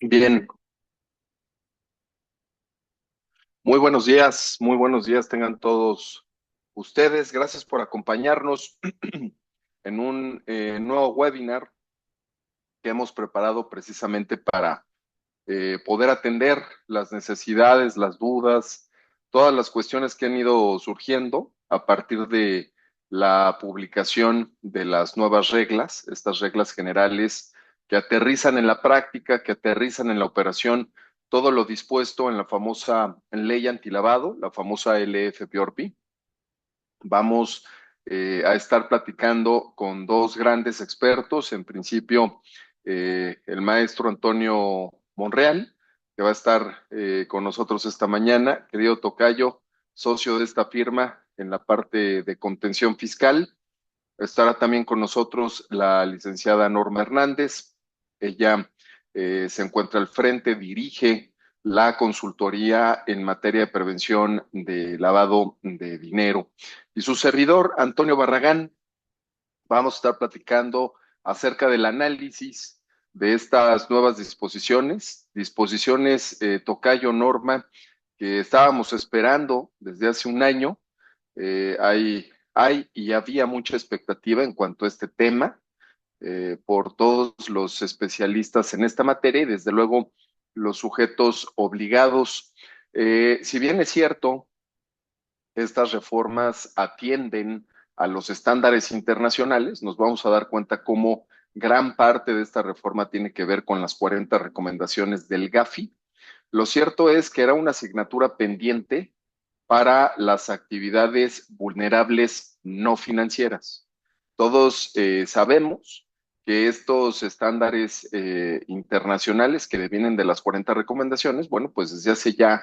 Bien, muy buenos días tengan todos ustedes. Gracias por acompañarnos en un nuevo webinar que hemos preparado precisamente para poder atender las necesidades, las dudas, todas las cuestiones que han ido surgiendo a partir de la publicación de las nuevas reglas, estas reglas generales que aterrizan en la práctica, que aterrizan en la operación, todo lo dispuesto en la famosa ley antilavado, la famosa LFPORPI. Vamos a estar platicando con dos grandes expertos. En principio, el maestro Antonio Monreal, que va a estar con nosotros esta mañana. Querido tocayo, socio de esta firma en la parte de contención fiscal. Estará también con nosotros la licenciada Norma Hernández. Ella se encuentra al frente, dirige la consultoría en materia de prevención de lavado de dinero. Y su servidor, Antonio Barragán, vamos a estar platicando acerca del análisis de estas nuevas disposiciones tocayo Norma que estábamos esperando desde hace un año. Hay y había mucha expectativa en cuanto a este tema por todos los especialistas en esta materia y desde luego los sujetos obligados. Si bien es cierto, estas reformas atienden a los estándares internacionales, nos vamos a dar cuenta cómo gran parte de esta reforma tiene que ver con las 40 recomendaciones del GAFI. Lo cierto es que era una asignatura pendiente para las actividades vulnerables no financieras. Todos sabemos que estos estándares internacionales que vienen de las 40 recomendaciones, bueno, pues desde hace ya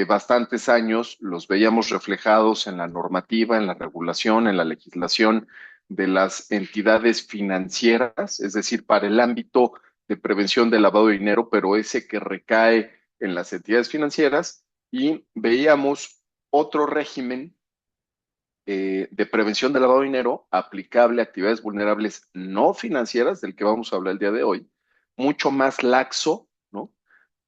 bastantes años los veíamos reflejados en la normativa, en la regulación, en la legislación de las entidades financieras, es decir, para el ámbito de prevención del lavado de dinero, pero ese que recae en las entidades financieras, y veíamos otro régimen de prevención del lavado de dinero aplicable a actividades vulnerables no financieras, del que vamos a hablar el día de hoy, mucho más laxo, ¿no?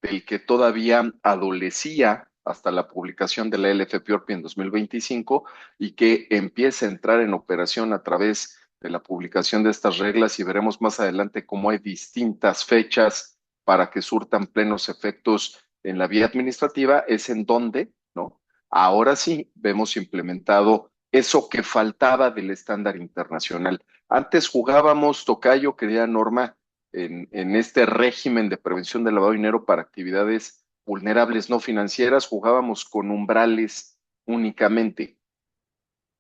Del que todavía adolecía hasta la publicación de la LFPORPI en 2025 y que empieza a entrar en operación a través de la publicación de estas reglas y veremos más adelante cómo hay distintas fechas para que surtan plenos efectos en la vía administrativa, es en donde, ¿no? Ahora sí vemos implementado eso que faltaba del estándar internacional. Antes jugábamos, tocayo, querida Norma, en este régimen de prevención del lavado de dinero para actividades vulnerables no financieras, jugábamos con umbrales únicamente,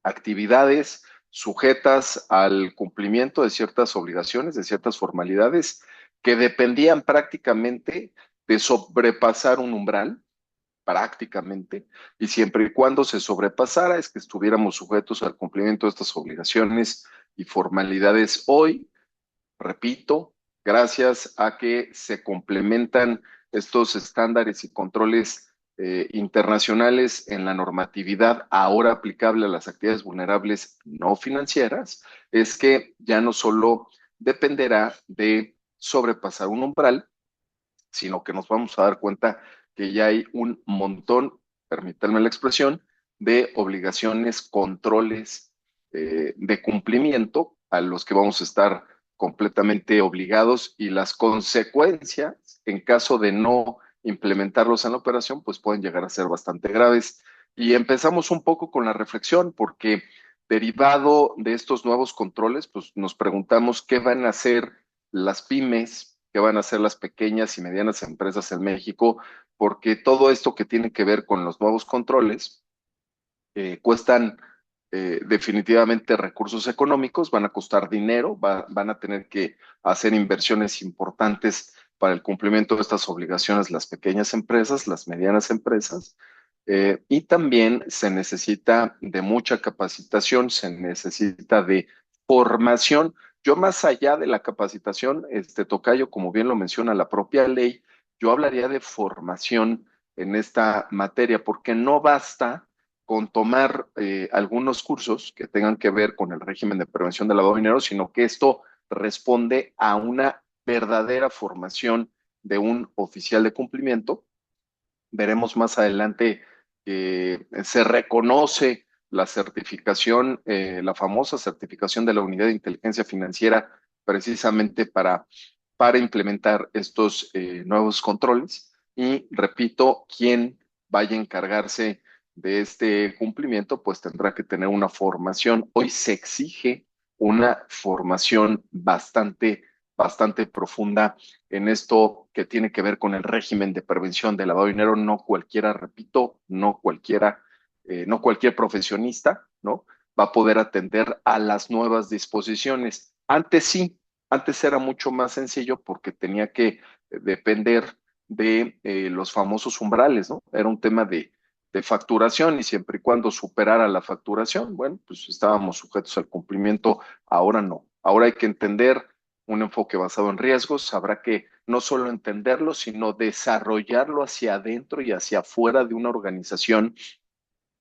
actividades sujetas al cumplimiento de ciertas obligaciones, de ciertas formalidades que dependían prácticamente de sobrepasar un umbral, prácticamente, y siempre y cuando se sobrepasara es que estuviéramos sujetos al cumplimiento de estas obligaciones y formalidades. Hoy, repito, gracias a que se complementan estos estándares y controles internacionales en la normatividad ahora aplicable a las actividades vulnerables no financieras, es que ya no solo dependerá de sobrepasar un umbral, sino que nos vamos a dar cuenta que ya hay un montón, permítanme la expresión, de obligaciones, controles de cumplimiento a los que vamos a estar completamente obligados y las consecuencias en caso de no implementarlos en la operación, pues pueden llegar a ser bastante graves. Y empezamos un poco con la reflexión, porque derivado de estos nuevos controles, pues nos preguntamos qué van a hacer las pymes, qué van a hacer las pequeñas y medianas empresas en México, porque todo esto que tiene que ver con los nuevos controles cuestan definitivamente recursos económicos, van a costar dinero, van a tener que hacer inversiones importantes para el cumplimiento de estas obligaciones las pequeñas empresas, las medianas empresas, y también se necesita de mucha capacitación, se necesita de formación. Yo más allá de la capacitación, este tocayo, como bien lo menciona la propia ley, yo hablaría de formación en esta materia, porque no basta con tomar algunos cursos que tengan que ver con el régimen de prevención del lavado de dinero, sino que esto responde a una verdadera formación de un oficial de cumplimiento. Veremos más adelante que se reconoce la certificación, la famosa certificación de la Unidad de Inteligencia Financiera, precisamente para implementar estos nuevos controles. Y repito, quien vaya a encargarse de este cumplimiento, pues tendrá que tener una formación. Hoy se exige una formación bastante profunda en esto que tiene que ver con el régimen de prevención de lavado de dinero. No cualquiera, repito, no cualquier profesionista, ¿no? Va a poder atender a las nuevas disposiciones. Antes sí, antes era mucho más sencillo porque tenía que depender de los famosos umbrales, ¿no? Era un tema de facturación y siempre y cuando superara la facturación, bueno, pues estábamos sujetos al cumplimiento. Ahora no. Ahora hay que entender un enfoque basado en riesgos, habrá que no solo entenderlo, sino desarrollarlo hacia adentro y hacia afuera de una organización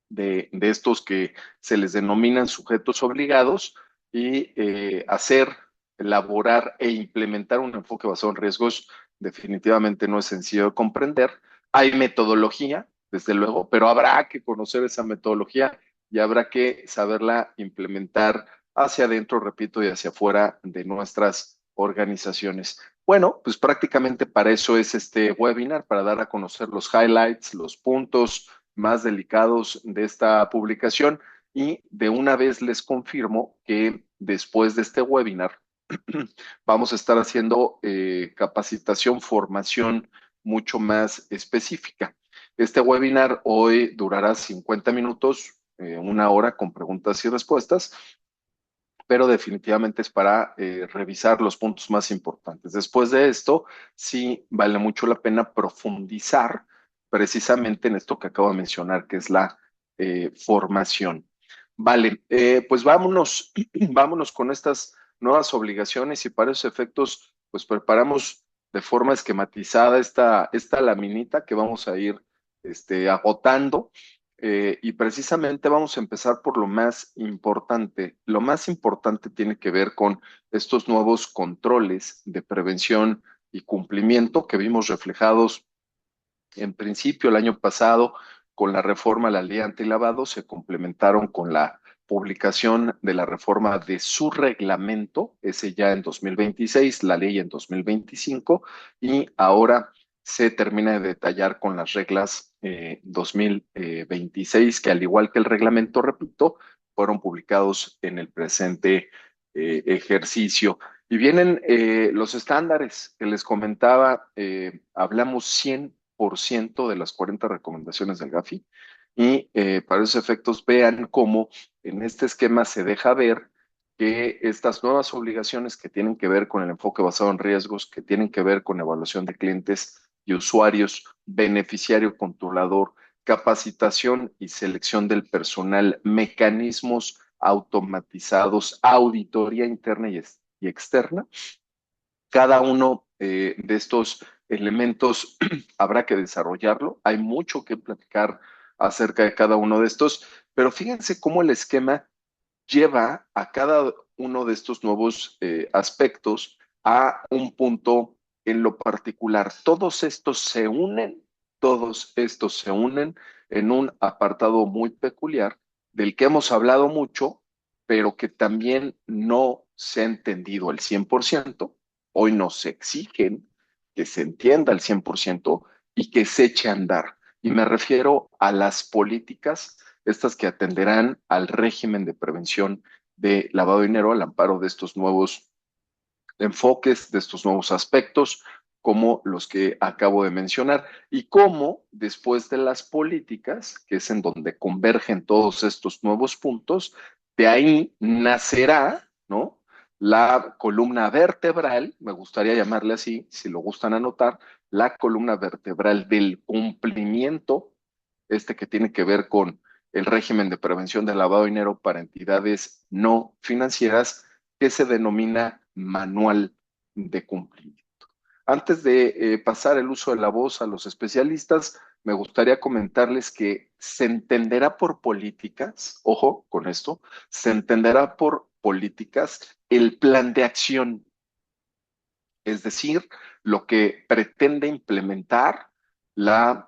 de estos que se les denominan sujetos obligados y elaborar e implementar un enfoque basado en riesgos definitivamente no es sencillo de comprender. Hay metodología, desde luego, pero habrá que conocer esa metodología y habrá que saberla implementar hacia adentro, repito, y hacia afuera de nuestras organizaciones. Bueno, pues prácticamente para eso es este webinar, para dar a conocer los highlights, los puntos más delicados de esta publicación y de una vez les confirmo que después de este webinar vamos a estar haciendo capacitación, formación mucho más específica. Este webinar hoy durará 50 minutos, una hora con preguntas y respuestas, pero definitivamente es para revisar los puntos más importantes. Después de esto, sí vale mucho la pena profundizar precisamente en esto que acabo de mencionar, que es la formación. Vale, pues vámonos, vámonos con estas nuevas obligaciones y para esos efectos, pues preparamos de forma esquematizada esta laminita que vamos a ir agotando. Y precisamente vamos a empezar por lo más importante. Lo más importante tiene que ver con estos nuevos controles de prevención y cumplimiento que vimos reflejados en principio el año pasado con la reforma a la ley antilavado, se complementaron con la publicación de la reforma de su reglamento, ese ya en 2026, la ley en 2025, y ahora se termina de detallar con las reglas 2026, que al igual que el reglamento, repito, fueron publicados en el presente ejercicio. Y vienen los estándares que les comentaba, hablamos 100% de las 40 recomendaciones del GAFI y para esos efectos vean cómo en este esquema se deja ver que estas nuevas obligaciones que tienen que ver con el enfoque basado en riesgos, que tienen que ver con evaluación de clientes y usuarios, beneficiario controlador, capacitación y selección del personal, mecanismos automatizados, auditoría interna y externa. Cada uno de estos elementos habrá que desarrollarlo. Hay mucho que platicar acerca de cada uno de estos, pero fíjense cómo el esquema lleva a cada uno de estos nuevos aspectos a un punto en lo particular. Todos estos se unen en un apartado muy peculiar del que hemos hablado mucho, pero que también no se ha entendido al 100%. Hoy nos exigen que se entienda al 100% y que se eche a andar. Y me refiero a las políticas, estas que atenderán al régimen de prevención de lavado de dinero al amparo de estos nuevos enfoques, de estos nuevos aspectos, como los que acabo de mencionar, y cómo después de las políticas, que es en donde convergen todos estos nuevos puntos, de ahí nacerá, ¿no? La columna vertebral, me gustaría llamarle así, si lo gustan anotar, la columna vertebral del cumplimiento, que tiene que ver con el régimen de prevención del lavado de dinero para entidades no financieras, que se denomina manual de cumplimiento. Antes de pasar el uso de la voz a los especialistas, me gustaría comentarles que se entenderá por políticas, ojo con esto, se entenderá por políticas el plan de acción es decir, lo que pretende implementar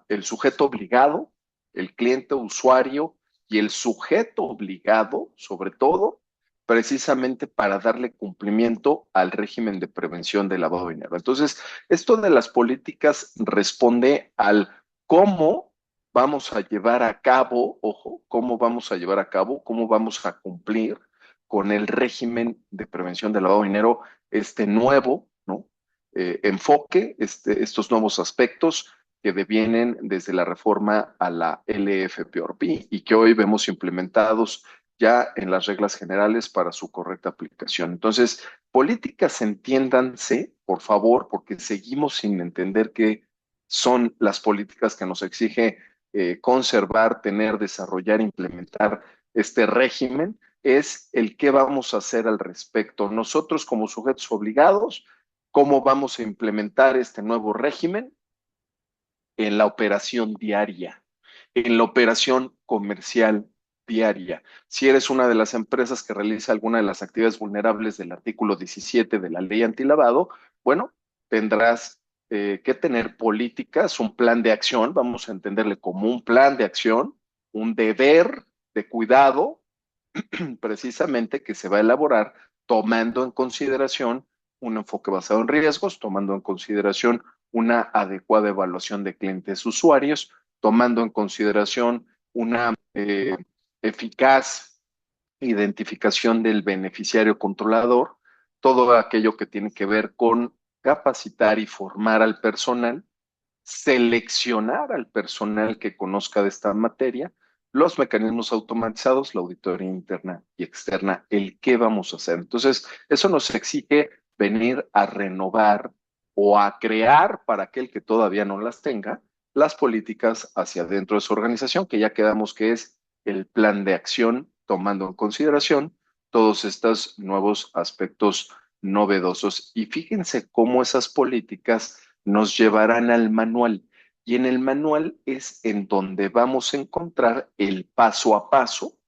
el sujeto obligado, el cliente usuario y el sujeto obligado, sobre todo, precisamente para darle cumplimiento al régimen de prevención del lavado de dinero. Entonces, esto de las políticas responde al cómo vamos a llevar a cabo, ojo, cómo vamos a llevar a cabo, cómo vamos a cumplir con el régimen de prevención del lavado de dinero, este nuevo, ¿no? Enfoque, estos nuevos aspectos que devienen desde la reforma a la LFPORP y que hoy vemos implementados ya en las reglas generales para su correcta aplicación. Entonces, políticas entiéndanse, por favor, porque seguimos sin entender qué son las políticas que nos exige conservar, tener, desarrollar, implementar este régimen, es el qué vamos a hacer al respecto. Nosotros como sujetos obligados, cómo vamos a implementar este nuevo régimen en la operación diaria, en la operación comercial diaria. Si eres una de las empresas que realiza alguna de las actividades vulnerables del artículo 17 de la ley antilavado, bueno, tendrás que tener políticas, un plan de acción, vamos a entenderle como un plan de acción, un deber de cuidado precisamente que se va a elaborar tomando en consideración un enfoque basado en riesgos, tomando en consideración una adecuada evaluación de clientes usuarios, tomando en consideración una eficaz identificación del beneficiario controlador, todo aquello que tiene que ver con capacitar y formar al personal, seleccionar al personal que conozca de esta materia, los mecanismos automatizados, la auditoría interna y externa, el qué vamos a hacer. Entonces, eso nos exige venir a renovar o a crear para aquel que todavía no las tenga, las políticas hacia dentro de su organización, que ya quedamos que es el plan de acción, tomando en consideración todos estos nuevos aspectos novedosos. Y fíjense cómo esas políticas nos llevarán al manual. Y en el manual es en donde vamos a encontrar el paso a paso,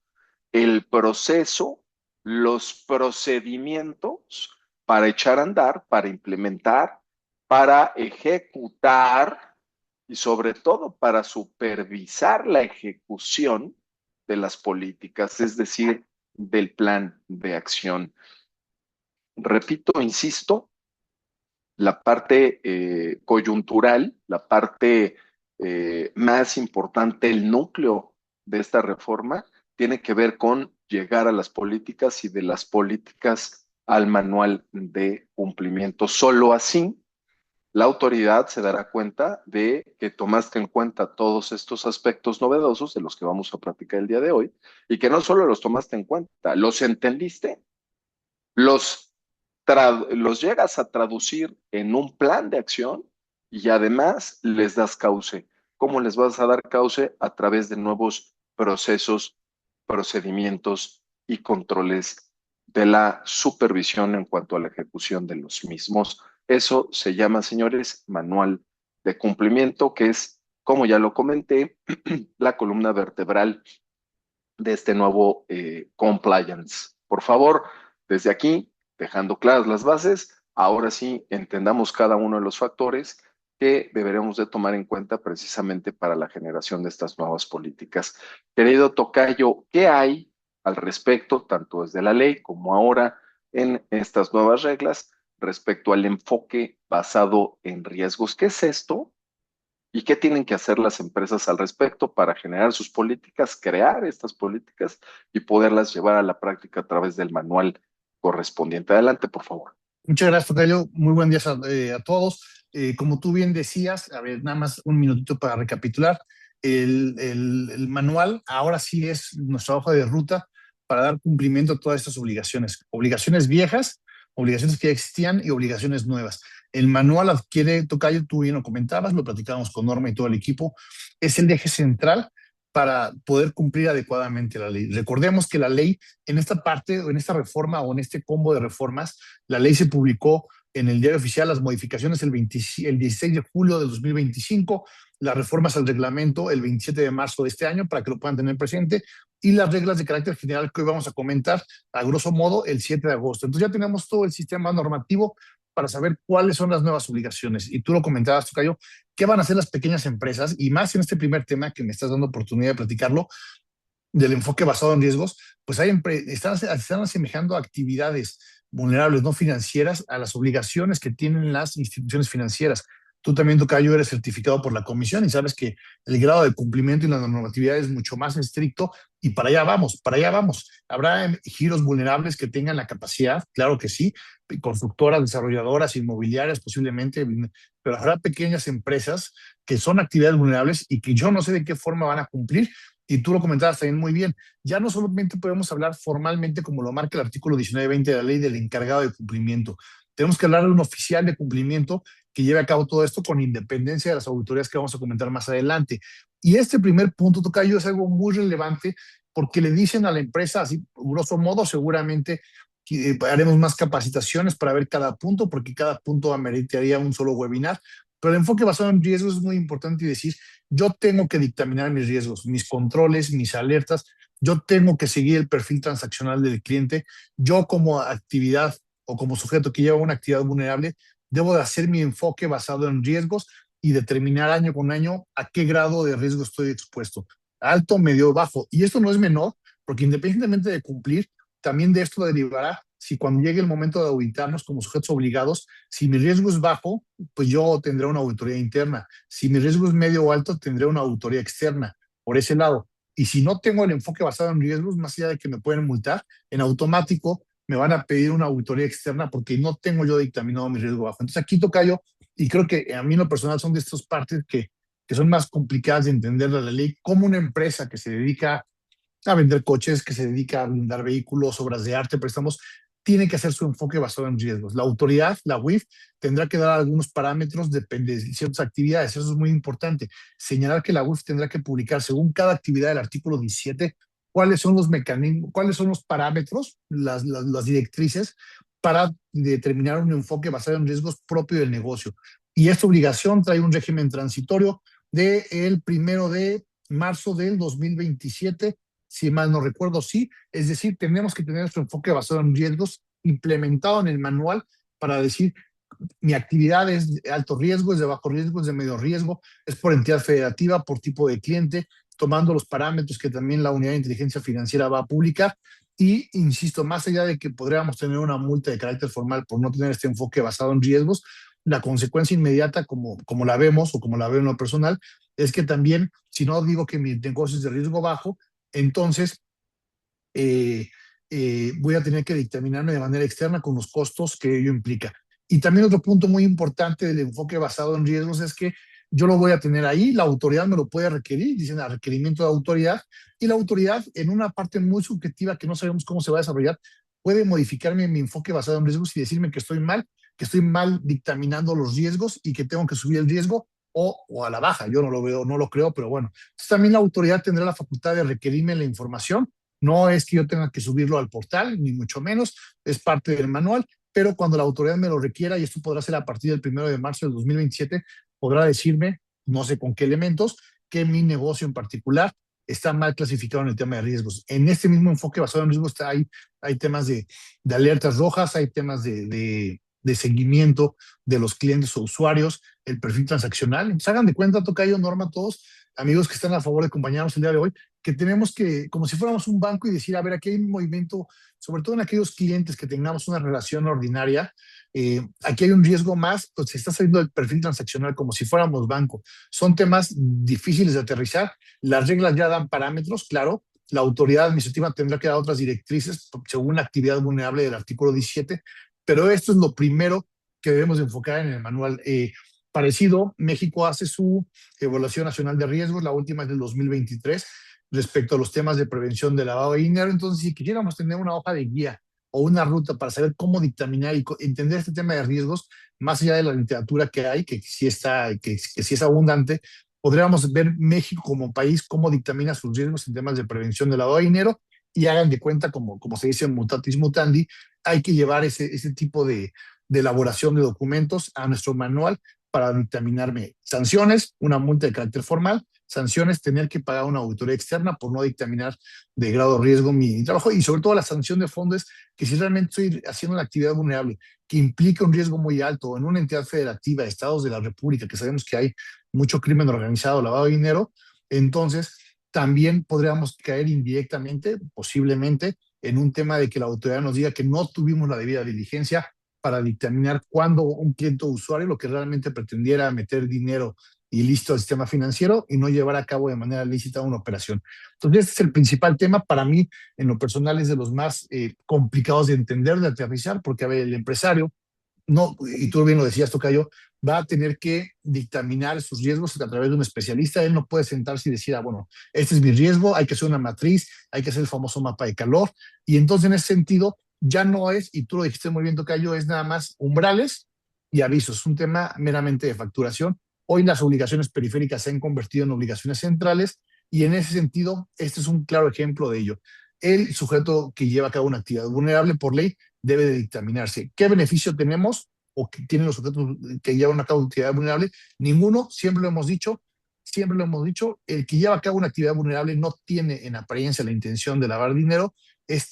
el proceso, los procedimientos para echar a andar, para implementar, para ejecutar y sobre todo para supervisar la ejecución de las políticas, es decir, del plan de acción. Repito, insisto, la parte coyuntural, la parte más importante, el núcleo de esta reforma, tiene que ver con llegar a las políticas y de las políticas al manual de cumplimiento. Solo así la autoridad se dará cuenta de que tomaste en cuenta todos estos aspectos novedosos de los que vamos a platicar el día de hoy y que no solo los tomaste en cuenta, los entendiste, los los llegas a traducir en un plan de acción y además les das cauce. ¿Cómo les vas a dar cauce? A través de nuevos procesos, procedimientos y controles de la supervisión en cuanto a la ejecución de los mismos. Eso se llama, señores, manual de cumplimiento, que es, como ya lo comenté, la columna vertebral de este nuevo compliance. Por favor, desde aquí, dejando claras las bases, ahora sí entendamos cada uno de los factores que deberemos de tomar en cuenta precisamente para la generación de estas nuevas políticas. Querido Tocayo, ¿qué hay al respecto, tanto desde la ley como ahora en estas nuevas reglas, respecto al enfoque basado en riesgos? ¿Qué es esto? ¿Y qué tienen que hacer las empresas al respecto para generar sus políticas, crear estas políticas y poderlas llevar a la práctica a través del manual correspondiente? Adelante, por favor. Muchas gracias, Tocayo. Muy buen día a todos. Como tú bien decías, a ver, nada más un minutito para recapitular. El manual ahora sí es nuestra hoja de ruta para dar cumplimiento a todas estas obligaciones. Obligaciones viejas, obligaciones que ya existían y obligaciones nuevas. El manual adquiere, Tocayo, tú bien lo comentabas, lo platicábamos con Norma y todo el equipo, es el eje central para poder cumplir adecuadamente la ley. Recordemos que la ley en esta parte, o en esta reforma o en este combo de reformas, la ley se publicó en el Diario Oficial, las modificaciones el 16 de julio de 2025, las reformas al reglamento el 27 de marzo de este año, para que lo puedan tener presente, y las reglas de carácter general que hoy vamos a comentar, a grosso modo, el 7 de agosto. Entonces ya tenemos todo el sistema normativo para saber cuáles son las nuevas obligaciones. Y tú lo comentabas, Tocayo, ¿qué van a hacer las pequeñas empresas? Y más en este primer tema que me estás dando oportunidad de platicarlo, del enfoque basado en riesgos, pues están asemejando actividades vulnerables no financieras a las obligaciones que tienen las instituciones financieras. Tú también, Tocayo, eres certificado por la comisión y sabes que el grado de cumplimiento y la normatividad es mucho más estricto y para allá vamos, para allá vamos. Habrá giros vulnerables que tengan la capacidad, claro que sí, constructoras, desarrolladoras, inmobiliarias posiblemente, pero habrá pequeñas empresas que son actividades vulnerables y que yo no sé de qué forma van a cumplir, y tú lo comentabas también muy bien, ya no solamente podemos hablar formalmente como lo marca el artículo 1920 de la ley del encargado de cumplimiento, tenemos que hablar de un oficial de cumplimiento que lleve a cabo todo esto con independencia de las auditorías que vamos a comentar más adelante. Y este primer punto, Tocayo, es algo muy relevante porque le dicen a la empresa, así grosso modo, seguramente haremos más capacitaciones para ver cada punto, porque cada punto ameritaría un solo webinar, pero el enfoque basado en riesgos es muy importante y decir, yo tengo que dictaminar mis riesgos, mis controles, mis alertas, yo tengo que seguir el perfil transaccional del cliente, yo como actividad o como sujeto que lleva una actividad vulnerable, debo de hacer mi enfoque basado en riesgos y determinar año con año a qué grado de riesgo estoy expuesto, alto, medio, bajo. Y esto no es menor, porque independientemente de cumplir, también de esto derivará si cuando llegue el momento de auditarnos como sujetos obligados, si mi riesgo es bajo, pues yo tendré una auditoría interna. Si mi riesgo es medio o alto, tendré una auditoría externa por ese lado. Y si no tengo el enfoque basado en riesgos, más allá de que me pueden multar, en automático me van a pedir una auditoría externa porque no tengo yo dictaminado mi riesgo bajo. Entonces aquí toca yo, y creo que a mí en lo personal son de estas partes que son más complicadas de entender la ley, como una empresa que se dedica a vender coches, que se dedica a blindar vehículos, obras de arte, préstamos, tiene que hacer su enfoque basado en riesgos. La autoridad, la UIF, tendrá que dar algunos parámetros, depende de ciertas actividades. Eso es muy importante. Señalar que la UIF tendrá que publicar según cada actividad del artículo 17 cuáles son los mecanismos, cuáles son los parámetros, las directrices para determinar un enfoque basado en riesgos propio del negocio. Y esta obligación trae un régimen transitorio del 1 de marzo del 2027, si mal no recuerdo, sí. Es decir, tenemos que tener nuestro enfoque basado en riesgos implementado en el manual para decir, mi actividad es de alto riesgo, es de bajo riesgo, es de medio riesgo, es por entidad federativa, por tipo de cliente, tomando los parámetros que también la Unidad de Inteligencia Financiera va a publicar. Y, insisto, más allá de que podríamos tener una multa de carácter formal por no tener este enfoque basado en riesgos, la consecuencia inmediata, como la vemos o como la veo en lo personal, es que también, si no digo que mi negocio es de riesgo bajo, entonces eh, voy a tener que dictaminarme de manera externa con los costos que ello implica. Y también otro punto muy importante del enfoque basado en riesgos es que yo lo voy a tener ahí, la autoridad me lo puede requerir, dicen a requerimiento de autoridad, y la autoridad en una parte muy subjetiva que no sabemos cómo se va a desarrollar, puede modificarme mi enfoque basado en riesgos y decirme que estoy mal dictaminando los riesgos y que tengo que subir el riesgo o a la baja. Yo no lo veo, no lo creo, pero bueno. Entonces también la autoridad tendrá la facultad de requerirme la información. No es que yo tenga que subirlo al portal, ni mucho menos, es parte del manual, pero cuando la autoridad me lo requiera, y esto podrá ser a partir del 1 de marzo del 2027, podrá decirme, no sé con qué elementos, que mi negocio en particular está mal clasificado en el tema de riesgos. En este mismo enfoque basado en riesgos hay temas de alertas rojas, hay temas de seguimiento de los clientes o usuarios, el perfil transaccional. Entonces hagan de cuenta, Tocayo, Norma, todos, amigos que están a favor de acompañarnos el día de hoy, que tenemos que, como si fuéramos un banco y decir, a ver, aquí hay un movimiento, sobre todo en aquellos clientes que tengamos una relación ordinaria, aquí hay un riesgo más, pues se está saliendo del perfil transaccional como si fuéramos banco. Son temas difíciles de aterrizar, las reglas ya dan parámetros, claro, la autoridad administrativa tendrá que dar otras directrices según la actividad vulnerable del artículo 17, pero esto es lo primero que debemos enfocar en el manual. Parecido, México hace su evaluación nacional de riesgos, la última es del 2023, respecto a los temas de prevención de lavado de dinero. Entonces, si quisiéramos tener una hoja de guía o una ruta para saber cómo dictaminar y entender este tema de riesgos, más allá de la literatura que hay, que sí está, que sí es abundante, podríamos ver México como país, cómo dictamina sus riesgos en temas de prevención de lavado de dinero, y hagan de cuenta, como se dice en mutatis mutandi, hay que llevar ese tipo de elaboración de documentos a nuestro manual para dictaminarme sanciones, una multa de carácter formal, sanciones, tener que pagar una auditoría externa por no dictaminar de grado de riesgo mi trabajo, y sobre todo la sanción de fondo es que si realmente estoy haciendo una actividad vulnerable que implica un riesgo muy alto en una entidad federativa de estados de la República, que sabemos que hay mucho crimen organizado, lavado de dinero, entonces también podríamos caer indirectamente, posiblemente, en un tema de que la autoridad nos diga que no tuvimos la debida diligencia para dictaminar cuándo un cliente o usuario lo que realmente pretendiera meter dinero ilícito al sistema financiero y no llevar a cabo de manera lícita una operación. Entonces, este es el principal tema para mí, en lo personal, es de los más complicados de entender, de aterrizar, porque a ver, el empresario no, y tú bien lo decías, Tocayo, va a tener que dictaminar sus riesgos a través de un especialista. Él no puede sentarse y decir, bueno, este es mi riesgo, hay que hacer una matriz, hay que hacer el famoso mapa de calor. Y entonces, en ese sentido, ya no es, y tú lo dijiste muy bien, Tocayo, es nada más umbrales y avisos. Es un tema meramente de facturación. Hoy las obligaciones periféricas se han convertido en obligaciones centrales y en ese sentido, este es un claro ejemplo de ello. El sujeto que lleva a cabo una actividad vulnerable por ley debe de dictaminarse. ¿Qué beneficio tenemos o que tienen los sujetos que llevan a cabo una actividad vulnerable? Ninguno, siempre lo hemos dicho, el que lleva a cabo una actividad vulnerable no tiene en apariencia la intención de lavar dinero,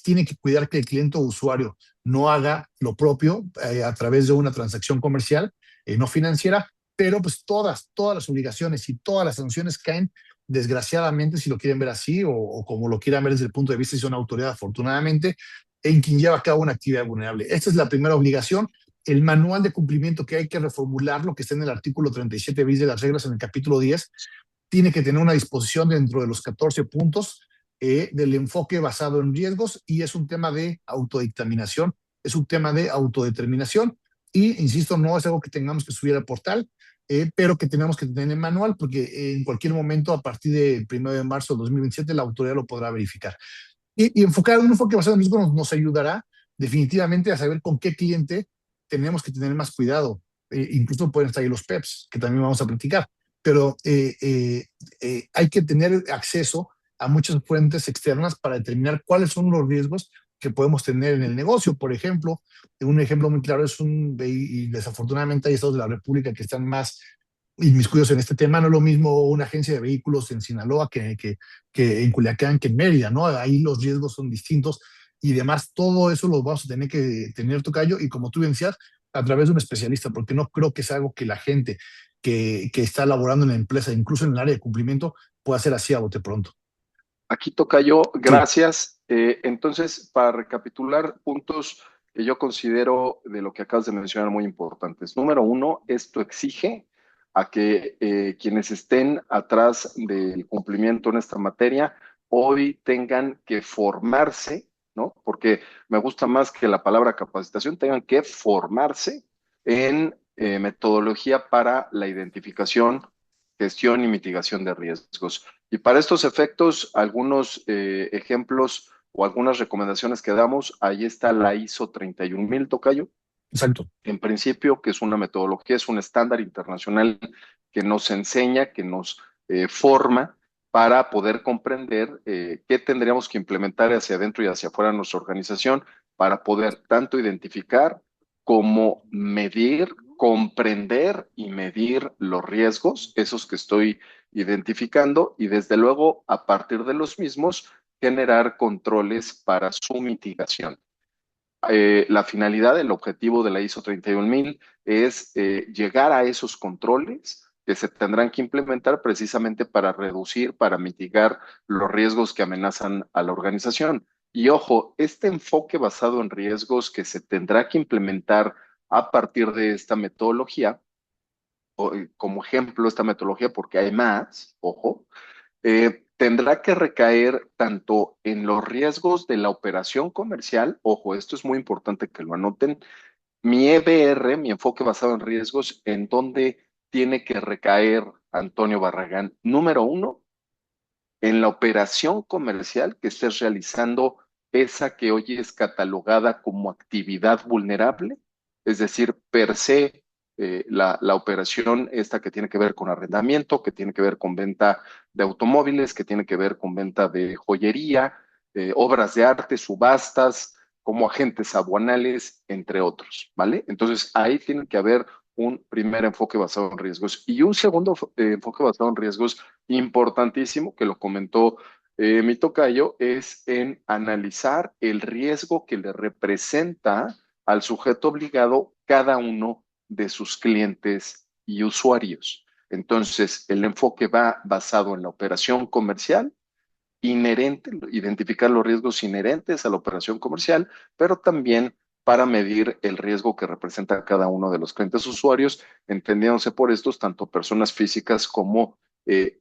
tiene que cuidar que el cliente o usuario no haga lo propio a través de una transacción comercial, no financiera, pero pues todas las obligaciones y todas las sanciones caen, desgraciadamente, si lo quieren ver así, o como lo quieran ver desde el punto de vista de una autoridad, afortunadamente, en quien lleva a cabo una actividad vulnerable. Esta es la primera obligación. El manual de cumplimiento, que hay que reformular, lo que está en el artículo 37 bis de las reglas en el capítulo 10, tiene que tener una disposición dentro de los 14 puntos del enfoque basado en riesgos, y es un tema de autodictaminación, es un tema de autodeterminación, y insisto, no es algo que tengamos que subir al portal, pero que tenemos que tener en manual, porque en cualquier momento, a partir del 1 de marzo de 2027, la autoridad lo podrá verificar. Y enfocar un enfoque basado en riesgo nos ayudará definitivamente a saber con qué cliente tenemos que tener más cuidado. Incluso pueden estar ahí los PEPs, que también vamos a platicar, pero hay que tener acceso a muchas fuentes externas para determinar cuáles son los riesgos que podemos tener en el negocio. Por ejemplo, un ejemplo muy claro es y desafortunadamente hay estados de la República que están más inmiscuidos en este tema. No es lo mismo una agencia de vehículos en Sinaloa que en Culiacán, que en Mérida, ¿no? Ahí los riesgos son distintos y demás. Todo eso lo vamos a tener que tener, Tocayo, y como tú bien decías, a través de un especialista, porque no creo que sea algo que la gente que está laborando en la empresa, incluso en el área de cumplimiento, pueda hacer así a bote pronto. Aquí toca yo, Sí, gracias. Entonces, para recapitular puntos que yo considero de lo que acabas de mencionar muy importantes. Número uno, esto exige a que quienes estén atrás del cumplimiento en esta materia hoy tengan que formarse, ¿no? Porque me gusta más que la palabra capacitación, tengan que formarse en metodología para la identificación, gestión y mitigación de riesgos. Y para estos efectos, algunos ejemplos o algunas recomendaciones que damos, ahí está la ISO 31000, Tocayo, exacto. en principio, que es una metodología, es un estándar internacional que nos enseña, que nos forma para poder comprender qué tendríamos que implementar hacia adentro y hacia afuera de nuestra organización para poder tanto identificar como medir, comprender y medir los riesgos, esos que estoy identificando, y desde luego, a partir de los mismos, generar controles para su mitigación. La finalidad, el objetivo de la ISO 31000 es llegar a esos controles que se tendrán que implementar precisamente para reducir, para mitigar los riesgos que amenazan a la organización. Y ojo, este enfoque basado en riesgos que se tendrá que implementar a partir de esta metodología, como ejemplo, esta metodología, porque hay más, ojo, tendrá que recaer tanto en los riesgos de la operación comercial, ojo, esto es muy importante que lo anoten, mi EBR, mi enfoque basado en riesgos, en donde tiene que recaer, Antonio Barragán, número uno, en la operación comercial que estés realizando, esa que hoy es catalogada como actividad vulnerable, es decir, per se, la operación esta que tiene que ver con arrendamiento, que tiene que ver con venta de automóviles, que tiene que ver con venta de joyería, obras de arte, subastas, como agentes aduanales, entre otros, ¿vale? Entonces, ahí tiene que haber un primer enfoque basado en riesgos. Y un segundo enfoque basado en riesgos importantísimo, que lo comentó mi tocayo, es en analizar el riesgo que le representa al sujeto obligado cada uno de sus clientes y usuarios. Entonces, el enfoque va basado en la operación comercial inherente, identificar los riesgos inherentes a la operación comercial, pero también para medir el riesgo que representa cada uno de los clientes usuarios, entendiéndose por estos tanto personas físicas como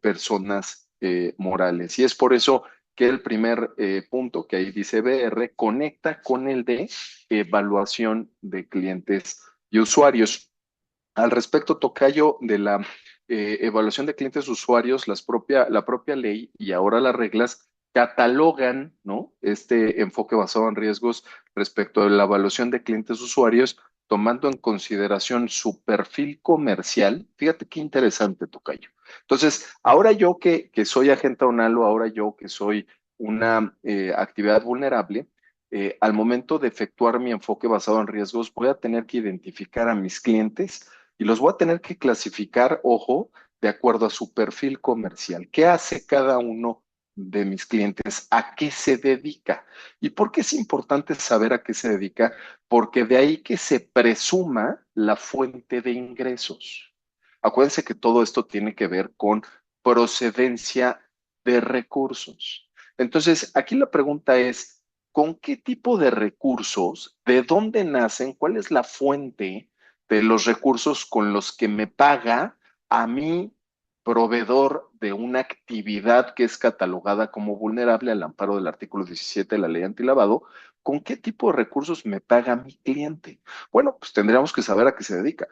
personas morales. Y es por eso que el primer punto que ahí dice BR conecta con el de evaluación de clientes y usuarios. Al respecto, tocayo, de la evaluación de clientes usuarios, la propia ley y ahora las reglas catalogan, ¿no?, este enfoque basado en riesgos respecto de la evaluación de clientes usuarios, tomando en consideración su perfil comercial. Fíjate qué interesante, tocayo. Entonces, ahora yo que soy agente ONALO, ahora yo que soy una actividad vulnerable, al momento de efectuar mi enfoque basado en riesgos, voy a tener que identificar a mis clientes y los voy a tener que clasificar, ojo, de acuerdo a su perfil comercial. ¿Qué hace cada uno de mis clientes? ¿A qué se dedica? ¿Y por qué es importante saber a qué se dedica? Porque de ahí que se presuma la fuente de ingresos. Acuérdense que todo esto tiene que ver con procedencia de recursos. Entonces, aquí la pregunta es, ¿con qué tipo de recursos? ¿De dónde nacen? ¿Cuál es la fuente de los recursos con los que me paga a mí, proveedor de una actividad que es catalogada como vulnerable al amparo del artículo 17 de la ley antilavado? ¿Con qué tipo de recursos me paga mi cliente? Bueno, pues tendríamos que saber a qué se dedica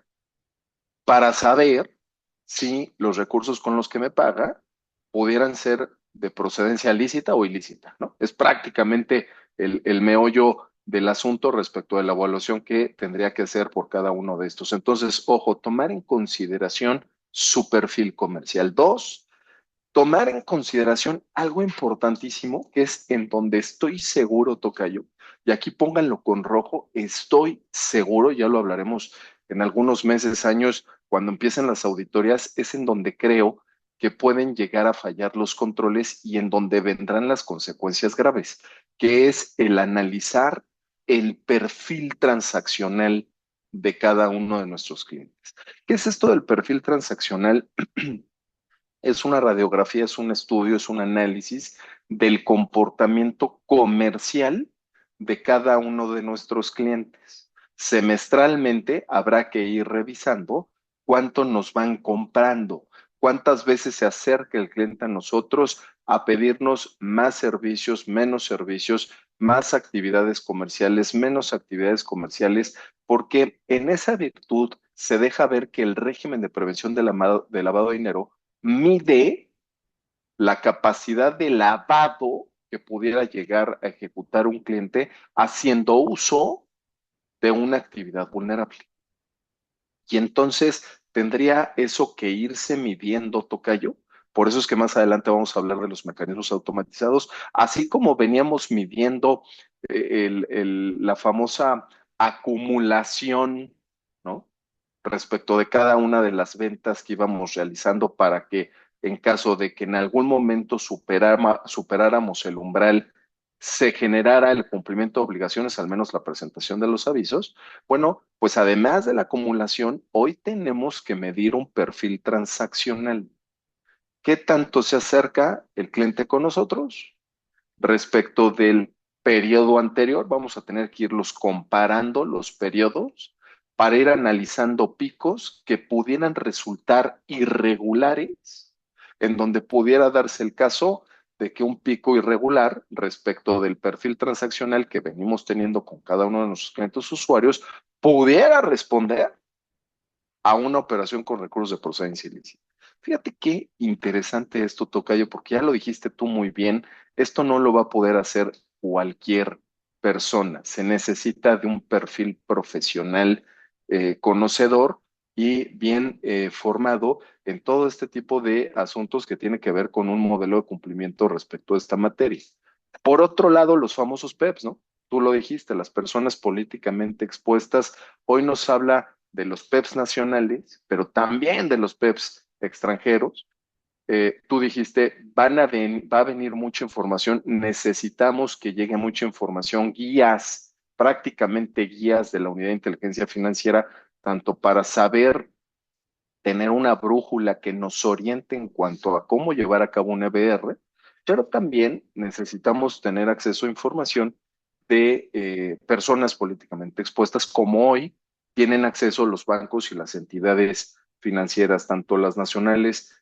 para saber si los recursos con los que me paga pudieran ser de procedencia lícita o ilícita, ¿no? Es prácticamente el meollo del asunto respecto de la evaluación que tendría que hacer por cada uno de estos. Entonces, ojo, tomar en consideración su perfil comercial. Dos, tomar en consideración algo importantísimo, que es en donde estoy seguro, tocayo, y aquí pónganlo con rojo, estoy seguro, ya lo hablaremos en algunos meses, años, cuando empiecen las auditorías, es en donde creo que pueden llegar a fallar los controles y en donde vendrán las consecuencias graves, que es el analizar el perfil transaccional de cada uno de nuestros clientes. ¿Qué es esto del perfil transaccional? Es una radiografía, es un estudio, es un análisis del comportamiento comercial de cada uno de nuestros clientes. Semestralmente habrá que ir revisando cuánto nos van comprando, cuántas veces se acerca el cliente a nosotros a pedirnos más servicios, más actividades comerciales, menos actividades comerciales, porque en esa virtud se deja ver que el régimen de prevención de lavado de dinero mide la capacidad de lavado que pudiera llegar a ejecutar un cliente haciendo uso de una actividad vulnerable. Y entonces tendría eso que irse midiendo, tocayo. Por eso es que más adelante vamos a hablar de los mecanismos automatizados, así como veníamos midiendo la famosa acumulación, ¿no?, respecto de cada una de las ventas que íbamos realizando para que en caso de que en algún momento superáramos el umbral, se generara el cumplimiento de obligaciones, al menos la presentación de los avisos. Bueno, pues además de la acumulación, hoy tenemos que medir un perfil transaccional. ¿Qué tanto se acerca el cliente con nosotros? Respecto del periodo anterior, vamos a tener que irlos comparando los periodos para ir analizando picos que pudieran resultar irregulares, en donde pudiera darse el caso de que un pico irregular respecto del perfil transaccional que venimos teniendo con cada uno de nuestros clientes usuarios pudiera responder a una operación con recursos de procedencia ilícita. Fíjate qué interesante esto, tocayo, porque ya lo dijiste tú muy bien, esto no lo va a poder hacer cualquier persona, se necesita de un perfil profesional conocedor y bien formado en todo este tipo de asuntos que tiene que ver con un modelo de cumplimiento respecto a esta materia. Por otro lado, los famosos PEPs, ¿no? Tú lo dijiste, las personas políticamente expuestas. Hoy nos habla de los PEPs nacionales, pero también de los PEPs extranjeros. Tú dijiste, va a venir mucha información, necesitamos que llegue mucha información, guías, prácticamente guías de la Unidad de Inteligencia Financiera, tanto para saber tener una brújula que nos oriente en cuanto a cómo llevar a cabo un EBR, pero también necesitamos tener acceso a información de personas políticamente expuestas, como hoy tienen acceso los bancos y las entidades financieras, tanto las nacionales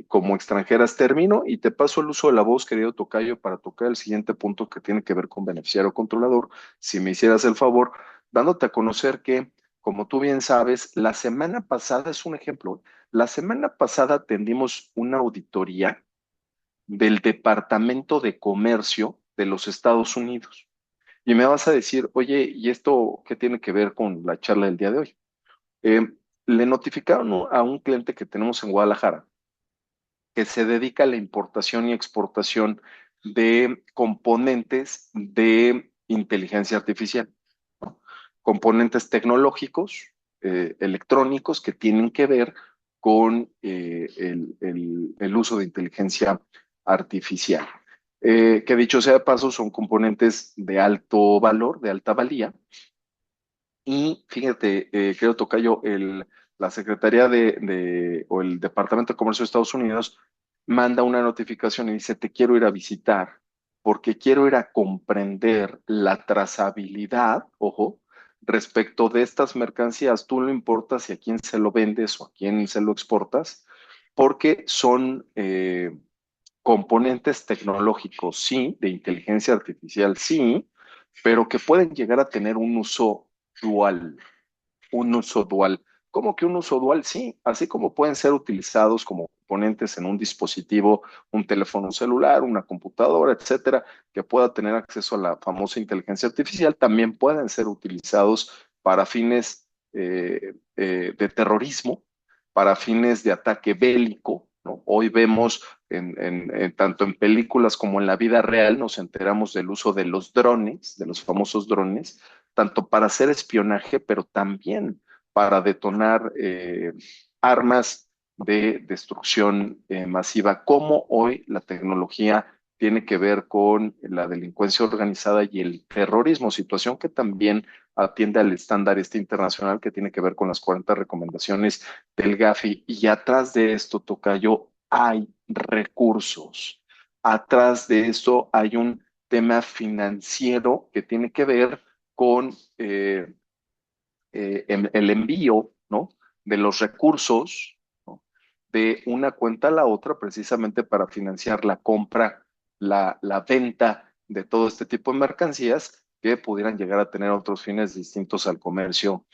como extranjeras. Termino y te paso el uso de la voz, querido Tocayo, para tocar el siguiente punto que tiene que ver con beneficiario controlador. Si me hicieras el favor, dándote a conocer que, como tú bien sabes, la semana pasada es un ejemplo. La semana pasada atendimos una auditoría del Departamento de Comercio de los Estados Unidos. Y me vas a decir, oye, ¿y esto qué tiene que ver con la charla del día de hoy? Eh, Le notificaron a un cliente que tenemos en Guadalajara que se dedica a la importación y exportación de componentes de inteligencia artificial, ¿no? Componentes tecnológicos, electrónicos, que tienen que ver con el uso de inteligencia artificial. Que dicho sea de paso, son componentes de alto valor, de alta valía, y fíjate, creo, Tocayo, la Secretaría o el Departamento de Comercio de Estados Unidos manda una notificación y dice, te quiero ir a visitar porque quiero ir a comprender la trazabilidad, ojo, respecto de estas mercancías. Tú no importa si a quién se lo vendes o a quién se lo exportas, porque son componentes tecnológicos, sí, de inteligencia artificial, sí, pero que pueden llegar a tener un uso dual, un uso dual. ¿Cómo que un uso dual? Sí, así como pueden ser utilizados como componentes en un dispositivo, un teléfono celular, una computadora, etcétera, que pueda tener acceso a la famosa inteligencia artificial, también pueden ser utilizados para fines de terrorismo, para fines de ataque bélico, ¿no? Hoy vemos tanto en películas como en la vida real, nos enteramos del uso de los drones, de los famosos drones, tanto para hacer espionaje, pero también para detonar armas de destrucción masiva. Cómo hoy la tecnología tiene que ver con la delincuencia organizada y el terrorismo, situación que también atiende al estándar internacional que tiene que ver con las 40 recomendaciones del GAFI. Y atrás de esto, Tocayo, hay recursos. Atrás de esto hay un tema financiero que tiene que ver con el envío, ¿no? De los recursos, ¿no? De una cuenta a la otra, precisamente para financiar la compra, la venta de todo este tipo de mercancías que pudieran llegar a tener otros fines distintos al comercio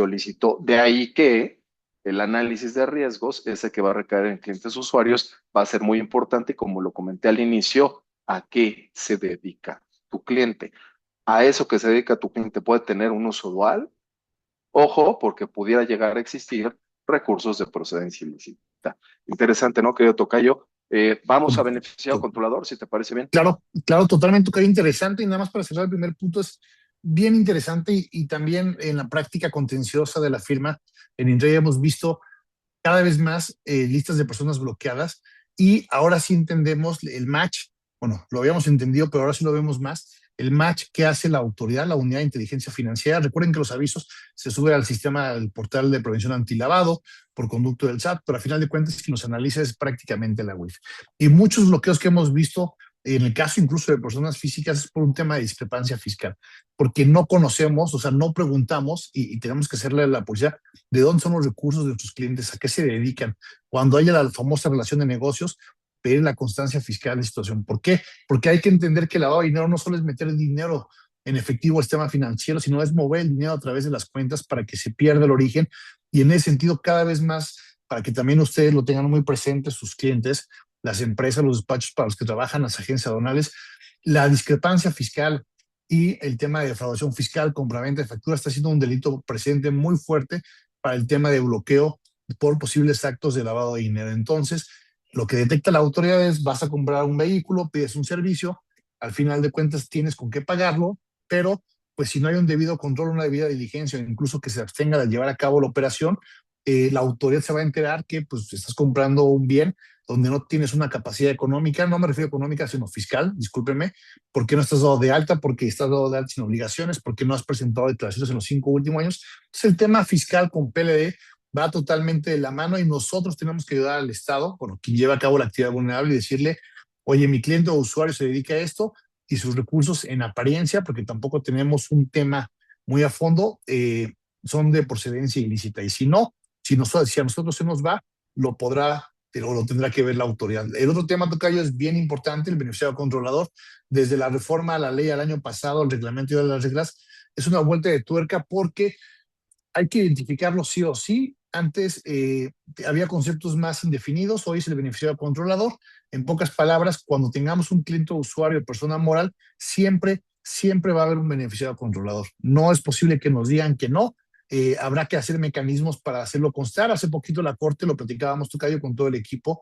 lícito. De ahí que el análisis de riesgos, ese que va a recaer en clientes usuarios, va a ser muy importante y, como lo comenté al inicio, ¿a qué se dedica tu cliente? A eso que se dedica tu cliente puede tener un uso dual. Ojo, porque pudiera llegar a existir recursos de procedencia ilícita. Interesante, ¿no, querido Tocayo? Vamos a To- beneficiado to- controlador, si te parece bien. Claro, claro, totalmente, que interesante. Y nada más para cerrar el primer punto, es bien interesante y también en la práctica contenciosa de la firma, en Intrade hemos visto cada vez más listas de personas bloqueadas y ahora sí entendemos el match, bueno, lo habíamos entendido, pero ahora sí lo vemos más, el match que hace la autoridad, la unidad de inteligencia financiera. Recuerden que los avisos se suben al sistema, al portal de prevención antilavado por conducto del SAT, pero a final de cuentas quien los analiza es prácticamente la UIF. Y muchos bloqueos que hemos visto, en el caso incluso de personas físicas, es por un tema de discrepancia fiscal, porque no conocemos, o sea, no preguntamos y tenemos que hacerle a la policía de dónde son los recursos de nuestros clientes, a qué se dedican. Cuando haya la famosa relación de negocios, pedir la constancia fiscal de situación. ¿Por qué? Porque hay que entender que el lavado de dinero no solo es meter dinero en efectivo al sistema financiero, sino es mover el dinero a través de las cuentas para que se pierda el origen. Y en ese sentido, cada vez más, para que también ustedes lo tengan muy presente, sus clientes, las empresas, los despachos para los que trabajan, las agencias aduanales, la discrepancia fiscal y el tema de defraudación fiscal, compraventa de facturas, está siendo un delito presente muy fuerte para el tema de bloqueo por posibles actos de lavado de dinero. Entonces, lo que detecta la autoridad es: vas a comprar un vehículo, pides un servicio, al final de cuentas tienes con qué pagarlo, pero pues si no hay un debido control, una debida diligencia, o incluso que se abstenga de llevar a cabo la operación, la autoridad se va a enterar que pues estás comprando un bien donde no tienes una capacidad económica, no me refiero a económica, sino fiscal, discúlpeme, porque no estás dado de alta, porque estás dado de alta sin obligaciones, porque no has presentado declaraciones en los 5 últimos años. Entonces el tema fiscal con PLD va totalmente de la mano y nosotros tenemos que ayudar al Estado, bueno, quien lleva a cabo la actividad vulnerable y decirle, oye, mi cliente o usuario se dedica a esto y sus recursos en apariencia, porque tampoco tenemos un tema muy a fondo, son de procedencia ilícita. Y si no, si a nosotros se nos va, lo podrá, pero lo tendrá que ver la autoridad. El otro tema, tocayo, es bien importante, el beneficiario controlador. Desde la reforma a la ley al año pasado, el reglamento de las reglas, es una vuelta de tuerca porque hay que identificarlo sí o sí. Antes había conceptos más indefinidos, hoy es el beneficiario controlador. En pocas palabras, cuando tengamos un cliente o usuario de persona moral, siempre va a haber un beneficiario controlador. No es posible que nos digan que no. Habrá que hacer mecanismos para hacerlo constar. Hace poquito la Corte, lo platicábamos, tocayo, con todo el equipo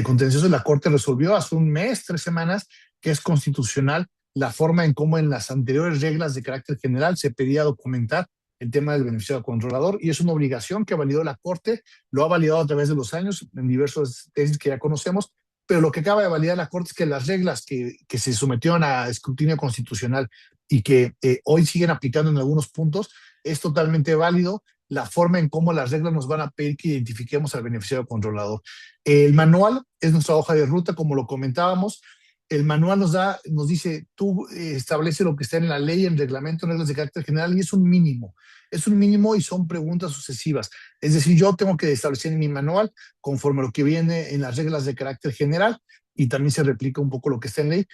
contencioso de la Corte, resolvió hace un mes, 3 semanas, que es constitucional la forma en cómo en las anteriores reglas de carácter general se pedía documentar el tema del beneficiario controlador, y es una obligación que validó la Corte, lo ha validado a través de los años en diversas tesis que ya conocemos, pero lo que acaba de validar la Corte es que las reglas que se sometieron a escrutinio constitucional y que hoy siguen aplicando en algunos puntos, es totalmente válido la forma en cómo las reglas nos van a pedir que identifiquemos al beneficiario controlador. El manual es nuestra hoja de ruta, como lo comentábamos. El manual nos dice, tú establece lo que está en la ley, en reglamento, en reglas de carácter general, y es un mínimo. Es un mínimo y son preguntas sucesivas. Es decir, yo tengo que establecer en mi manual, conforme a lo que viene en las reglas de carácter general, y también se replica un poco lo que está en ley,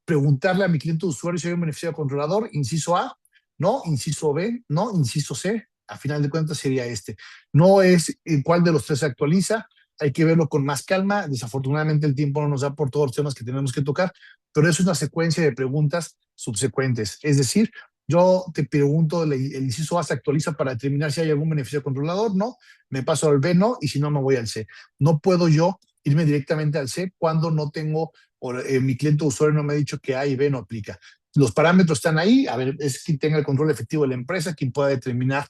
preguntarle a mi cliente usuario si hay un beneficiario controlador, inciso A, no, inciso B, no, inciso C, a final de cuentas sería este. No es cuál de los tres se actualiza, hay que verlo con más calma. Desafortunadamente el tiempo no nos da por todos los temas que tenemos que tocar, pero es una secuencia de preguntas subsecuentes. Es decir, yo te pregunto, el inciso A se actualiza para determinar si hay algún beneficio controlador, no, me paso al B, no, y si no me voy al C. No puedo yo irme directamente al C cuando no tengo, o mi cliente o usuario no me ha dicho que A y B no aplica. Los parámetros están ahí, a ver, es quien tenga el control efectivo de la empresa, quien pueda determinar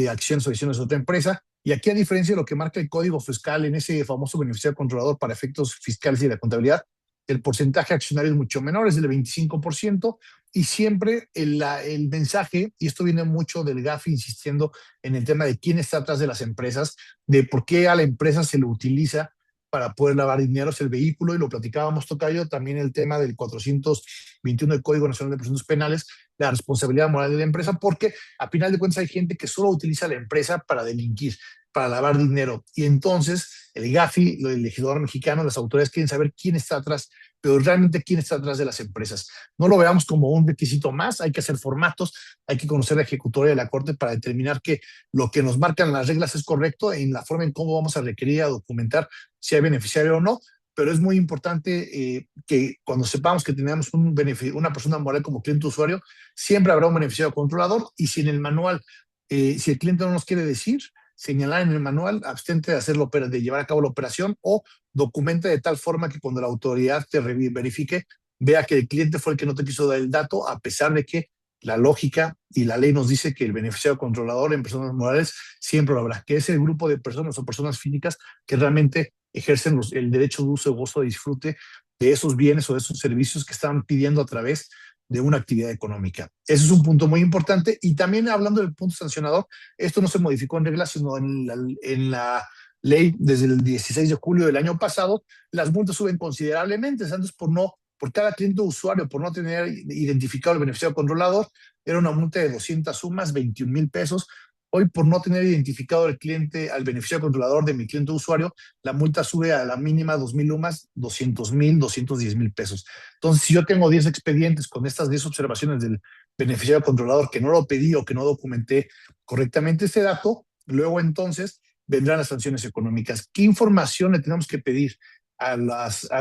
acciones o decisiones de otra empresa. Y aquí, a diferencia de lo que marca el código fiscal en ese famoso beneficiario controlador para efectos fiscales y de la contabilidad, el porcentaje accionario es mucho menor, es del 25%, y siempre el mensaje, y esto viene mucho del GAFI insistiendo en el tema de quién está atrás de las empresas, de por qué a la empresa se lo utiliza para poder lavar dinero, es el vehículo, y lo platicábamos, tocayo, también el tema del 421 del Código Nacional de Procedimientos Penales, la responsabilidad moral de la empresa, porque a final de cuentas hay gente que solo utiliza la empresa para delinquir, para lavar dinero, y entonces el GAFI, el legislador mexicano, las autoridades quieren saber quién está atrás, pero realmente quién está atrás de las empresas. No lo veamos como un requisito más, hay que hacer formatos, hay que conocer la ejecutoria de la Corte para determinar que lo que nos marcan las reglas es correcto en la forma en cómo vamos a requerir a documentar si hay beneficiario o no, pero es muy importante que cuando sepamos que tenemos una persona moral como cliente usuario, siempre habrá un beneficiario controlador, y si en el manual, si el cliente no nos quiere decir, señalar en el manual, abstente de hacerlo, de llevar a cabo la operación, o documenta de tal forma que cuando la autoridad te verifique, vea que el cliente fue el que no te quiso dar el dato, a pesar de que la lógica y la ley nos dice que el beneficiario controlador en personas morales siempre lo habrá, que es el grupo de personas o personas físicas que realmente ejercen el derecho de uso, gozo, de disfrute de esos bienes o de esos servicios que están pidiendo a través de una actividad económica. Ese es un punto muy importante. Y también, hablando del punto sancionador, esto no se modificó en regla, sino en la ley desde el 16 de julio del año pasado. Las multas suben considerablemente. Antes, por cada cliente o usuario, por no tener identificado el beneficiario controlador, era una multa de 200 sumas, 21,000 pesos. Hoy, por no tener identificado al cliente, al beneficiario controlador de mi cliente o usuario, la multa sube a la mínima 2,000 lumas, 200,000, 210,000 pesos. Entonces, si yo tengo 10 expedientes con estas 10 observaciones del beneficiario controlador que no lo pedí o que no documenté correctamente este dato, luego entonces vendrán las sanciones económicas. ¿Qué información le tenemos que pedir a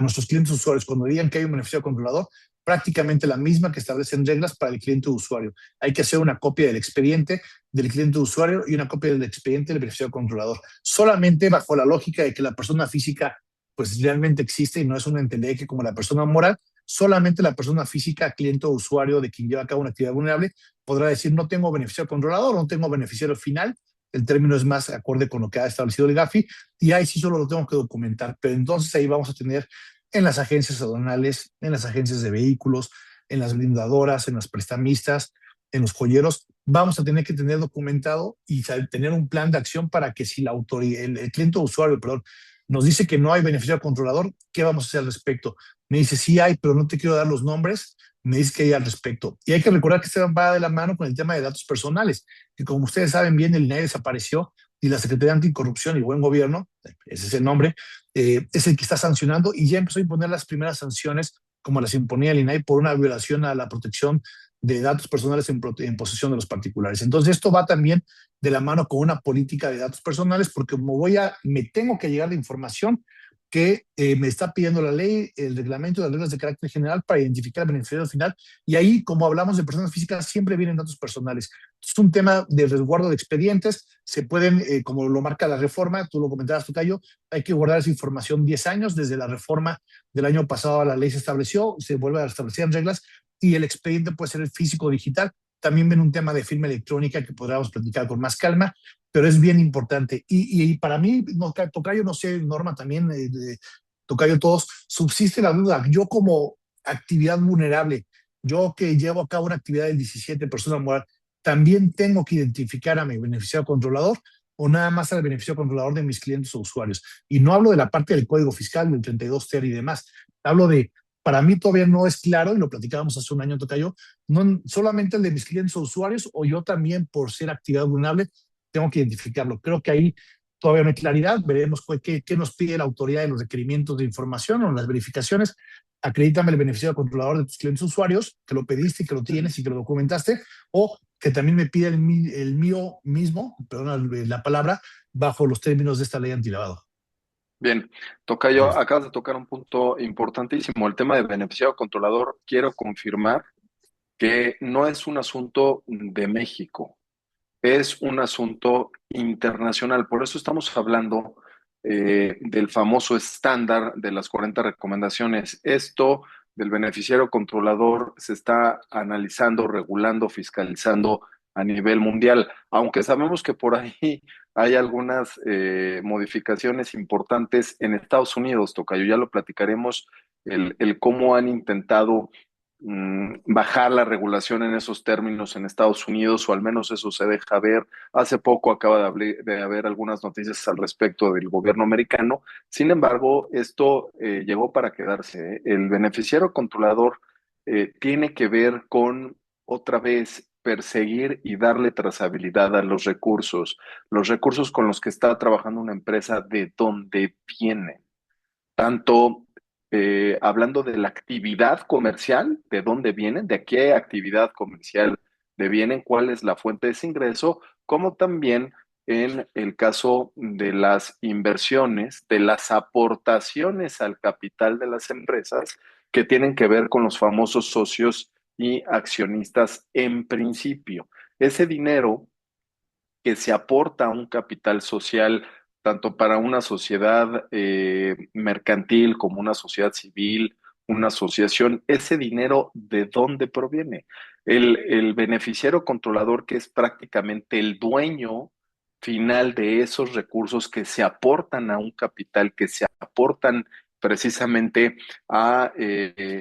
nuestros clientes usuarios cuando digan que hay un beneficiario controlador? Prácticamente la misma que establecen reglas para el cliente usuario. Hay que hacer una copia del expediente del cliente usuario y una copia del expediente del beneficiario controlador. Solamente bajo la lógica de que la persona física pues realmente existe y no es un enteleque como la persona moral, solamente la persona física, cliente o usuario de quien lleva a cabo una actividad vulnerable podrá decir no tengo beneficiario controlador, no tengo beneficiario final. El término es más acorde con lo que ha establecido el GAFI y ahí sí solo lo tengo que documentar. Pero entonces ahí vamos a tener en las agencias aduanales, en las agencias de vehículos, en las blindadoras, en las prestamistas, en los joyeros, vamos a tener que tener documentado y tener un plan de acción para que si la autoridad, el cliente o usuario, perdón, nos dice que no hay beneficiario controlador, ¿qué vamos a hacer al respecto? Me dice, sí hay, pero no te quiero dar los nombres, me dice que hay al respecto. Y hay que recordar que este va de la mano con el tema de datos personales, que como ustedes saben bien, el INAI desapareció y la Secretaría de Anticorrupción y Buen Gobierno, ese es el nombre, es el que está sancionando y ya empezó a imponer las primeras sanciones como las imponía el INAI por una violación a la protección de datos personales en posesión de los particulares. Entonces, esto va también de la mano con una política de datos personales, porque me tengo que llegar de información que me está pidiendo la ley, el reglamento de las reglas de carácter general para identificar el beneficiario final. Y ahí, como hablamos de personas físicas, siempre vienen datos personales. Es un tema de resguardo de expedientes. Se pueden, como lo marca la reforma, tú lo comentabas, Tocayo, hay que guardar esa información 10 años. Desde la reforma del año pasado la ley se estableció, se vuelve a establecer en reglas y el expediente puede ser el físico o digital. También ven un tema de firma electrónica que podríamos platicar con más calma, pero es bien importante. Y para mí, no, Tocayo, no sé, Norma también, Tocayo, todos, subsiste la duda. Yo como actividad vulnerable, yo que llevo a cabo una actividad del 17 persona moral, ¿también tengo que identificar a mi beneficiario controlador o nada más al beneficiario controlador de mis clientes o usuarios? Y no hablo de la parte del código fiscal, del 32 TER y demás. Hablo de, para mí todavía no es claro, y lo platicábamos hace un año, Tocayo, no solamente el de mis clientes o usuarios, o yo también, por ser actividad vulnerable, tengo que identificarlo. Creo que ahí todavía no hay claridad. Veremos qué nos pide la autoridad en los requerimientos de información o en las verificaciones. Acredítame el beneficiario controlador de tus clientes usuarios, que lo pediste y que lo tienes y que lo documentaste, o que también me pide el mío mismo, perdón la palabra, bajo los términos de esta ley antilavado. Bien, Tocayo, acabas de tocar un punto importantísimo, el tema de beneficiario controlador. Quiero confirmar que no es un asunto de México, es un asunto internacional. Por eso estamos hablando del famoso estándar de las 40 recomendaciones. Esto del beneficiario controlador se está analizando, regulando, fiscalizando a nivel mundial, aunque sabemos que por ahí hay algunas modificaciones importantes en Estados Unidos, Tocayo, ya lo platicaremos, el cómo han intentado bajar la regulación en esos términos en Estados Unidos, o al menos eso se deja ver. Hace poco acaba de haber algunas noticias al respecto del gobierno americano. Sin embargo, esto llegó para quedarse, ¿eh? El beneficiario controlador tiene que ver con, otra vez, perseguir y darle trazabilidad a los recursos con los que está trabajando una empresa, de dónde vienen, tanto hablando de la actividad comercial, de dónde vienen, de qué actividad comercial devienen, cuál es la fuente de ese ingreso, como también en el caso de las inversiones, de las aportaciones al capital de las empresas que tienen que ver con los famosos socios y accionistas en principio. Ese dinero que se aporta a un capital social, tanto para una sociedad mercantil como una sociedad civil, una asociación, ese dinero, ¿de dónde proviene? El beneficiario controlador, que es prácticamente el dueño final de esos recursos que se aportan a un capital, que se aportan precisamente a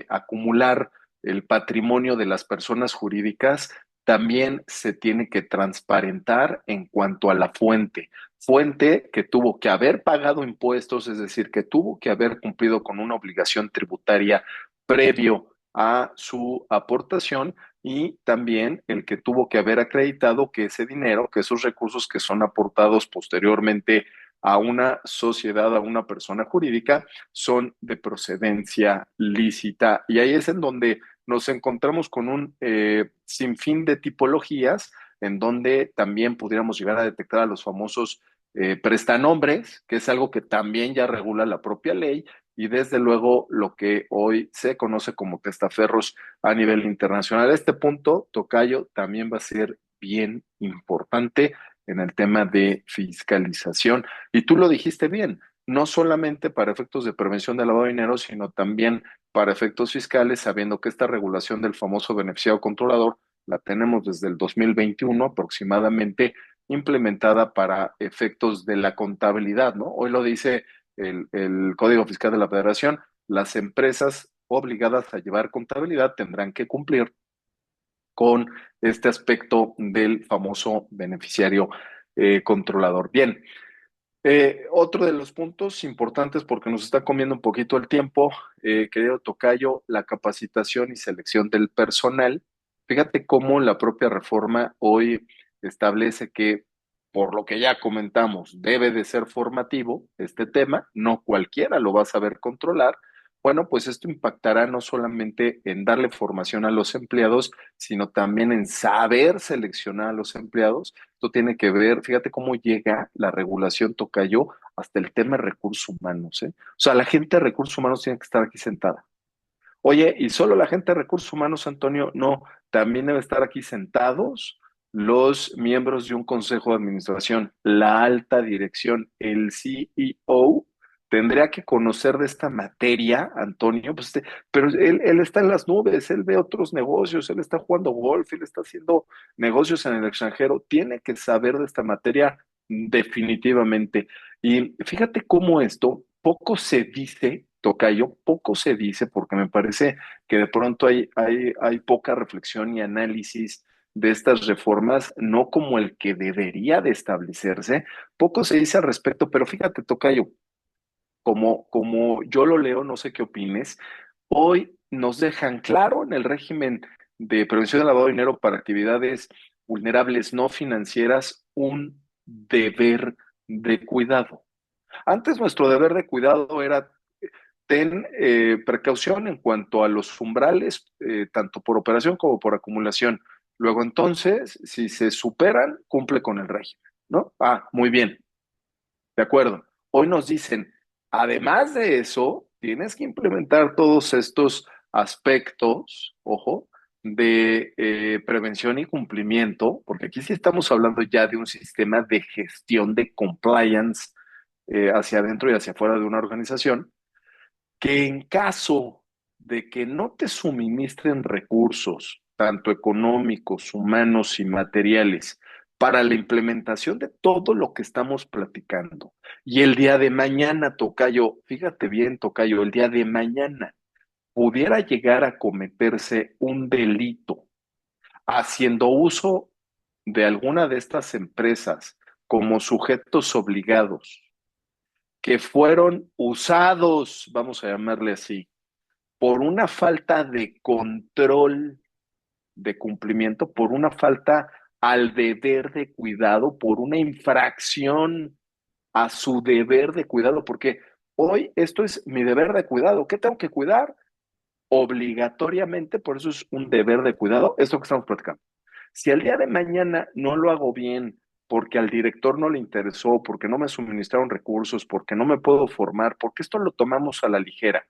acumular el patrimonio de las personas jurídicas, también se tiene que transparentar en cuanto a la fuente que tuvo que haber pagado impuestos, es decir, que tuvo que haber cumplido con una obligación tributaria previo a su aportación, y también el que tuvo que haber acreditado que ese dinero, que esos recursos que son aportados posteriormente a una sociedad, a una persona jurídica, son de procedencia lícita. Y ahí es en donde nos encontramos con un sinfín de tipologías, en donde también pudiéramos llegar a detectar a los famosos prestanombres, que es algo que también ya regula la propia ley, y desde luego lo que hoy se conoce como testaferros a nivel internacional. Este punto, Tocayo, también va a ser bien importante en el tema de fiscalización. Y tú lo dijiste bien, no solamente para efectos de prevención del lavado de dinero, sino también para efectos fiscales, sabiendo que esta regulación del famoso beneficiario controlador la tenemos desde el 2021 aproximadamente implementada para efectos de la contabilidad, ¿no? Hoy lo dice el Código Fiscal de la Federación, las empresas obligadas a llevar contabilidad tendrán que cumplir con este aspecto del famoso beneficiario controlador. Bien, otro de los puntos importantes, porque nos está comiendo un poquito el tiempo, querido Tocayo, la capacitación y selección del personal. Fíjate cómo la propia reforma hoy establece que, por lo que ya comentamos, debe de ser formativo este tema, no cualquiera lo va a saber controlar. Bueno, pues esto impactará no solamente en darle formación a los empleados, sino también en saber seleccionar a los empleados. Esto tiene que ver, fíjate cómo llega la regulación tocayo hasta el tema de recursos humanos, ¿eh? O sea, la gente de recursos humanos tiene que estar aquí sentada. Oye, y solo la gente de recursos humanos, Antonio, no, también debe estar aquí sentados los miembros de un consejo de administración, la alta dirección, el CEO. Tendría que conocer de esta materia, Antonio, pues pero él está en las nubes, él ve otros negocios, él está jugando golf, él está haciendo negocios en el extranjero, tiene que saber de esta materia definitivamente. Y fíjate cómo esto poco se dice, Tocayo, poco se dice, porque me parece que de pronto hay poca reflexión y análisis de estas reformas, no como el que debería de establecerse. Poco se dice al respecto, pero fíjate, Tocayo, como yo lo leo, no sé qué opines, hoy nos dejan claro en el régimen de prevención del lavado de dinero para actividades vulnerables no financieras un deber de cuidado. Antes nuestro deber de cuidado era ten precaución en cuanto a los umbrales, tanto por operación como por acumulación. Luego entonces, si se superan, cumple con el régimen, ¿no? Ah, muy bien, de acuerdo. Hoy nos dicen, además de eso, tienes que implementar todos estos aspectos, ojo, de prevención y cumplimiento, porque aquí sí estamos hablando ya de un sistema de gestión de compliance hacia adentro y hacia afuera de una organización, que en caso de que no te suministren recursos, tanto económicos, humanos y materiales, para la implementación de todo lo que estamos platicando, y el día de mañana, Tocayo, fíjate bien, Tocayo, el día de mañana pudiera llegar a cometerse un delito haciendo uso de alguna de estas empresas como sujetos obligados que fueron usados, vamos a llamarle así, por una falta de control de cumplimiento, por una falta al deber de cuidado, por una infracción a su deber de cuidado, porque hoy esto es mi deber de cuidado. ¿Qué tengo que cuidar? Obligatoriamente, por eso es un deber de cuidado, esto que estamos platicando. Si el día de mañana no lo hago bien, porque al director no le interesó, porque no me suministraron recursos, porque no me puedo formar, porque esto lo tomamos a la ligera,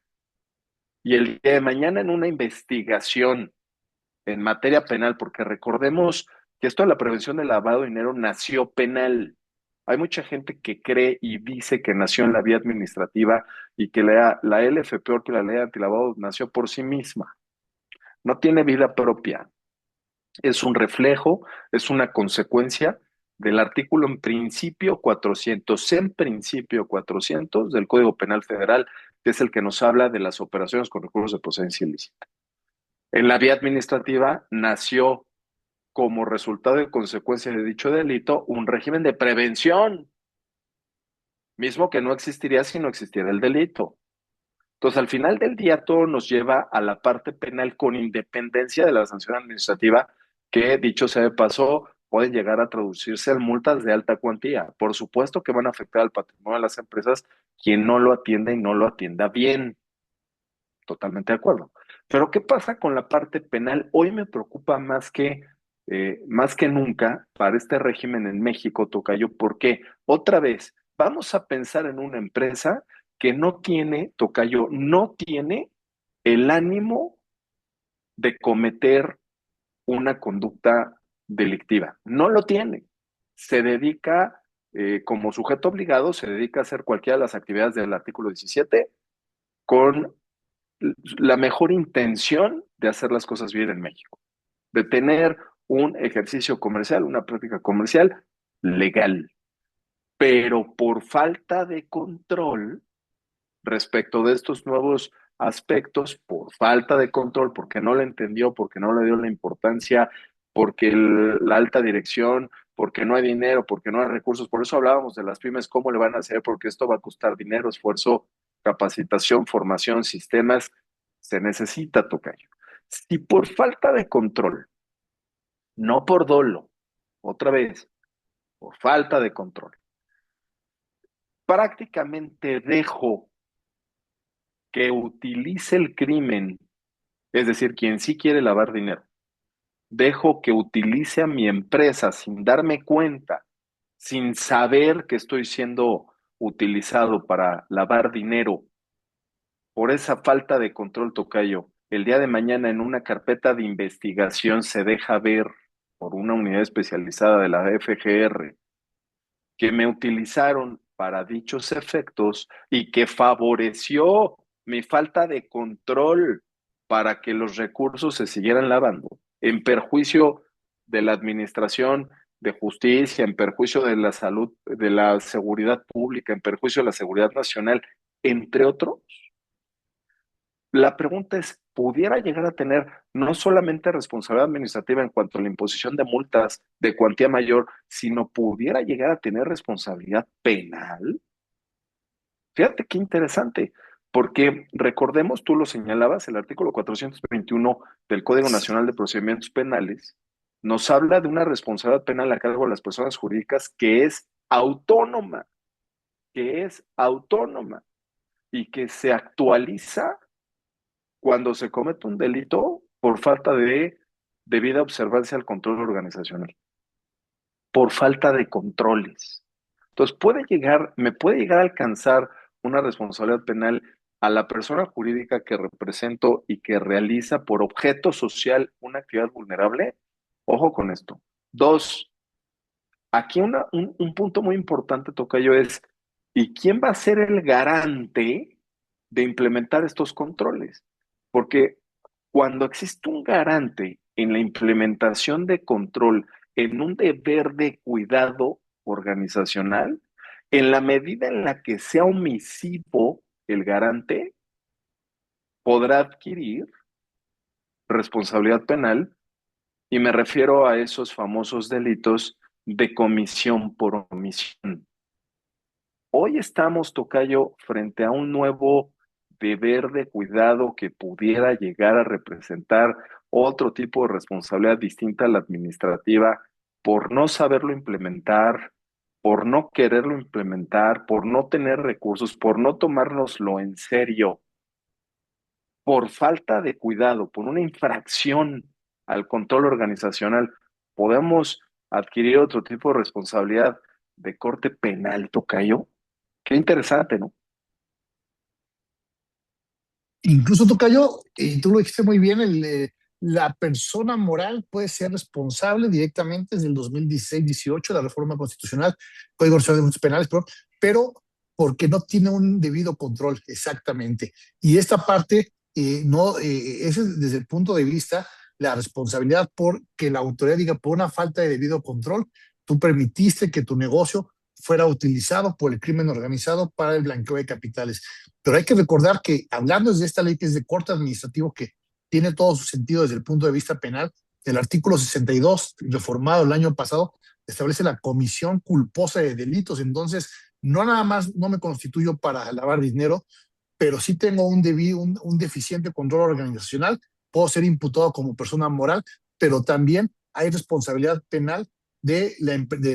y el día de mañana en una investigación en materia penal, porque recordemos que esto de la prevención del lavado de dinero nació penal. Hay mucha gente que cree y dice que nació en la vía administrativa y que la LF, peor que la ley antilavado, nació por sí misma. No tiene vida propia. Es un reflejo, es una consecuencia del artículo en principio 400 del Código Penal Federal, que es el que nos habla de las operaciones con recursos de procedencia ilícita. En la vía administrativa nació como resultado y consecuencia de dicho delito un régimen de prevención, mismo que no existiría si no existiera el delito. Entonces, al final del día, todo nos lleva a la parte penal con independencia de la sanción administrativa, que dicho sea de paso, pueden llegar a traducirse en multas de alta cuantía. Por supuesto que van a afectar al patrimonio de las empresas quien no lo atienda y no lo atienda bien. Totalmente de acuerdo. Pero ¿qué pasa con la parte penal? Hoy me preocupa más que nunca para este régimen en México, Tocayo, porque otra vez vamos a pensar en una empresa que no tiene, Tocayo, no tiene el ánimo de cometer una conducta delictiva. No lo tiene. Se dedica como sujeto obligado se dedica a hacer cualquiera de las actividades del artículo 17 con la mejor intención de hacer las cosas bien en México, de tener un ejercicio comercial, una práctica comercial legal, pero por falta de control respecto de estos nuevos aspectos, por falta de control, porque no le entendió, porque no le dio la importancia, porque la alta dirección, porque no hay dinero, porque no hay recursos. Por eso hablábamos de las pymes, cómo le van a hacer, porque esto va a costar dinero, esfuerzo, capacitación, formación, sistemas. Se necesita, tocayo. Si por falta de control, no por dolo, otra vez, por falta de control, prácticamente dejo que utilice el crimen, es decir, quien sí quiere lavar dinero, dejo que utilice a mi empresa sin darme cuenta, sin saber que estoy siendo utilizado para lavar dinero por esa falta de control, tocayo. El día de mañana en una carpeta de investigación se deja ver por una unidad especializada de la FGR que me utilizaron para dichos efectos y que favoreció mi falta de control para que los recursos se siguieran lavando, en perjuicio de la administración de justicia, en perjuicio de la salud, de la seguridad pública, en perjuicio de la seguridad nacional, entre otros. La pregunta es, ¿pudiera llegar a tener no solamente responsabilidad administrativa en cuanto a la imposición de multas de cuantía mayor, sino pudiera llegar a tener responsabilidad penal? Fíjate qué interesante, porque recordemos, tú lo señalabas, el artículo 421 del Código Nacional de Procedimientos Penales nos habla de una responsabilidad penal a cargo de las personas jurídicas que es autónoma y que se actualiza cuando se comete un delito por falta de debida observancia al control organizacional, por falta de controles. Entonces, me puede llegar a alcanzar una responsabilidad penal a la persona jurídica que represento y que realiza por objeto social una actividad vulnerable. Ojo con esto. Dos, aquí un punto muy importante, tocayo, es, ¿y quién va a ser el garante de implementar estos controles? Porque cuando existe un garante en la implementación de control, en un deber de cuidado organizacional, en la medida en la que sea omisivo el garante, podrá adquirir responsabilidad penal y me refiero a esos famosos delitos de comisión por omisión. Hoy estamos, tocayo, frente a un nuevo deber de cuidado que pudiera llegar a representar otro tipo de responsabilidad distinta a la administrativa por no saberlo implementar, por no quererlo implementar, por no tener recursos, por no tomárnoslo en serio, por falta de cuidado, por una infracción al control organizacional. Podemos adquirir otro tipo de responsabilidad de corte penal, tocayo. Qué interesante, ¿no? Incluso Tocayo, y tú lo dijiste muy bien, la persona moral puede ser responsable directamente desde el 2016-18, la reforma constitucional, Código Nacional de Procedimientos Penales, pero porque no tiene un debido control, exactamente. Y esta parte, no, ese es desde el punto de vista, la responsabilidad por que la autoridad diga por una falta de debido control, tú permitiste que tu negocio fuera utilizado por el crimen organizado para el blanqueo de capitales. Pero hay que recordar que hablando de esta ley que es de corte administrativo, que tiene todo su sentido desde el punto de vista penal, el artículo 62, reformado el año pasado, establece la comisión culposa de delitos. Entonces, no nada más no me constituyo para lavar dinero, pero sí tengo un deficiente control organizacional, puedo ser imputado como persona moral, pero también hay responsabilidad penal de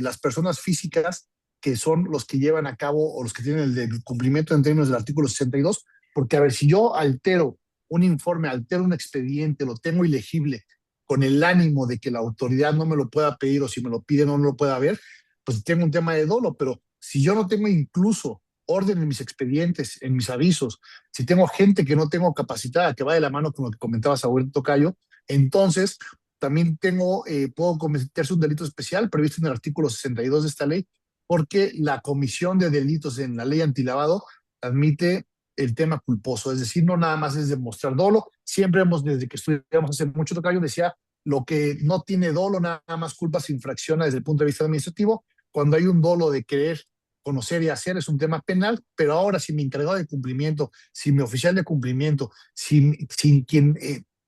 las personas físicas que son los que llevan a cabo o los que tienen el cumplimiento en términos del artículo 62, porque a ver, si yo altero un informe, altero un expediente, lo tengo ilegible con el ánimo de que la autoridad no me lo pueda pedir o si me lo pide no lo pueda ver, pues tengo un tema de dolo, pero si yo no tengo incluso orden en mis expedientes, en mis avisos, si tengo gente que no tengo capacitada, que va de la mano con lo que comentabas ahorita, Tocayo, entonces también puedo cometerse un delito especial previsto en el artículo 62 de esta ley, porque la comisión de delitos en la ley antilavado admite el tema culposo, es decir, no nada más es demostrar dolo. Siempre hemos, desde que estudiamos hace mucho, tocayo, decía, lo que no tiene dolo, nada más culpa se infracciona desde el punto de vista administrativo. Cuando hay un dolo de querer conocer y hacer es un tema penal, pero ahora si mi encargado de cumplimiento, si mi oficial de cumplimiento, si quien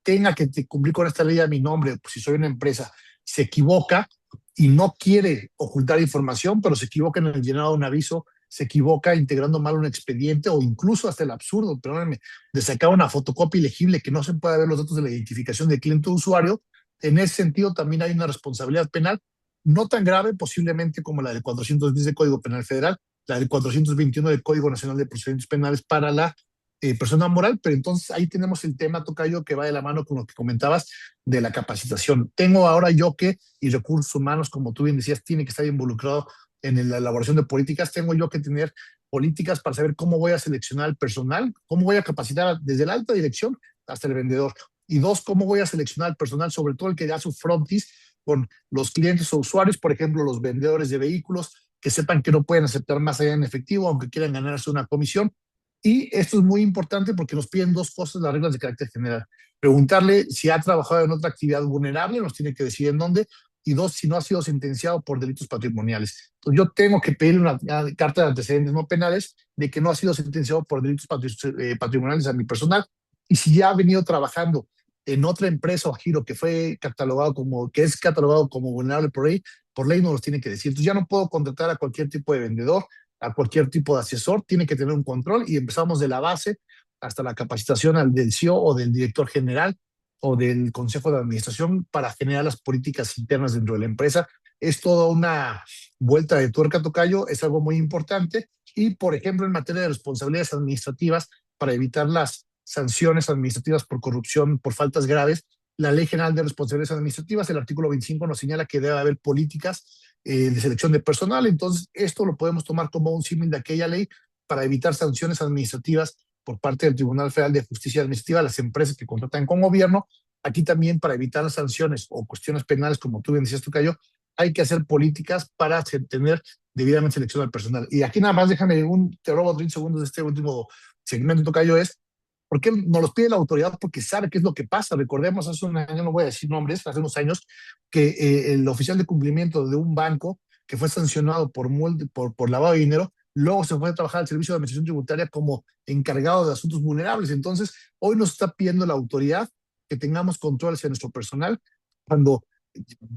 tenga que cumplir con esta ley a mi nombre, pues si soy una empresa, se equivoca y no quiere ocultar información, pero se equivoca en el llenado de un aviso, se equivoca integrando mal un expediente o incluso hasta el absurdo, perdónenme, de sacar una fotocopia ilegible que no se pueda ver los datos de la identificación del cliente o usuario. En ese sentido también hay una responsabilidad penal, no tan grave posiblemente como la del 410 del Código Penal Federal, la del 421 del Código Nacional de Procedimientos Penales para la persona moral, pero entonces ahí tenemos el tema, tocayo, que va de la mano con lo que comentabas de la capacitación. Tengo ahora yo que, y recursos humanos, como tú bien decías, tiene que estar involucrado en la elaboración de políticas, tengo yo que tener políticas para saber cómo voy a seleccionar el personal, cómo voy a capacitar desde la alta dirección hasta el vendedor. Y dos, cómo voy a seleccionar el personal, sobre todo el que da su frontis con los clientes o usuarios, por ejemplo, los vendedores de vehículos, que sepan que no pueden aceptar más allá en efectivo, aunque quieran ganarse una comisión. Y esto es muy importante porque nos piden dos cosas, las reglas de carácter general. Preguntarle si ha trabajado en otra actividad vulnerable, nos tiene que decir en dónde, y dos, si no ha sido sentenciado por delitos patrimoniales. Entonces yo tengo que pedir una carta de antecedentes no penales de que no ha sido sentenciado por delitos patrimoniales a mi personal, y si ya ha venido trabajando en otra empresa o giro que fue catalogado como, que es catalogado como vulnerable por ley nos los tiene que decir. Entonces ya no puedo contratar a cualquier tipo de vendedor, a cualquier tipo de asesor, tiene que tener un control y empezamos de la base hasta la capacitación al del CEO o del director general o del consejo de administración para generar las políticas internas dentro de la empresa. Es toda una vuelta de tuerca, tocayo, es algo muy importante. Y, por ejemplo, en materia de responsabilidades administrativas, para evitar las sanciones administrativas por corrupción, por faltas graves, la Ley General de Responsabilidades Administrativas, el artículo 25, nos señala que debe haber políticas de selección de personal. Entonces, esto lo podemos tomar como un símil de aquella ley para evitar sanciones administrativas por parte del Tribunal Federal de Justicia Administrativa a las empresas que contratan con gobierno. Aquí también, para evitar las sanciones o cuestiones penales, como tú bien decías, Tocayo, hay que hacer políticas para tener debidamente selección al personal. Y aquí nada más déjame te robo 30 segundos de este último segmento, Tocayo, es ¿por qué nos los pide la autoridad? Porque sabe qué es lo que pasa. Recordemos, hace un año, no voy a decir nombres, hace unos años, que el oficial de cumplimiento de un banco que fue sancionado por lavado de dinero, luego se fue a trabajar al Servicio de Administración Tributaria como encargado de asuntos vulnerables. Entonces, hoy nos está pidiendo la autoridad que tengamos control hacia nuestro personal, cuando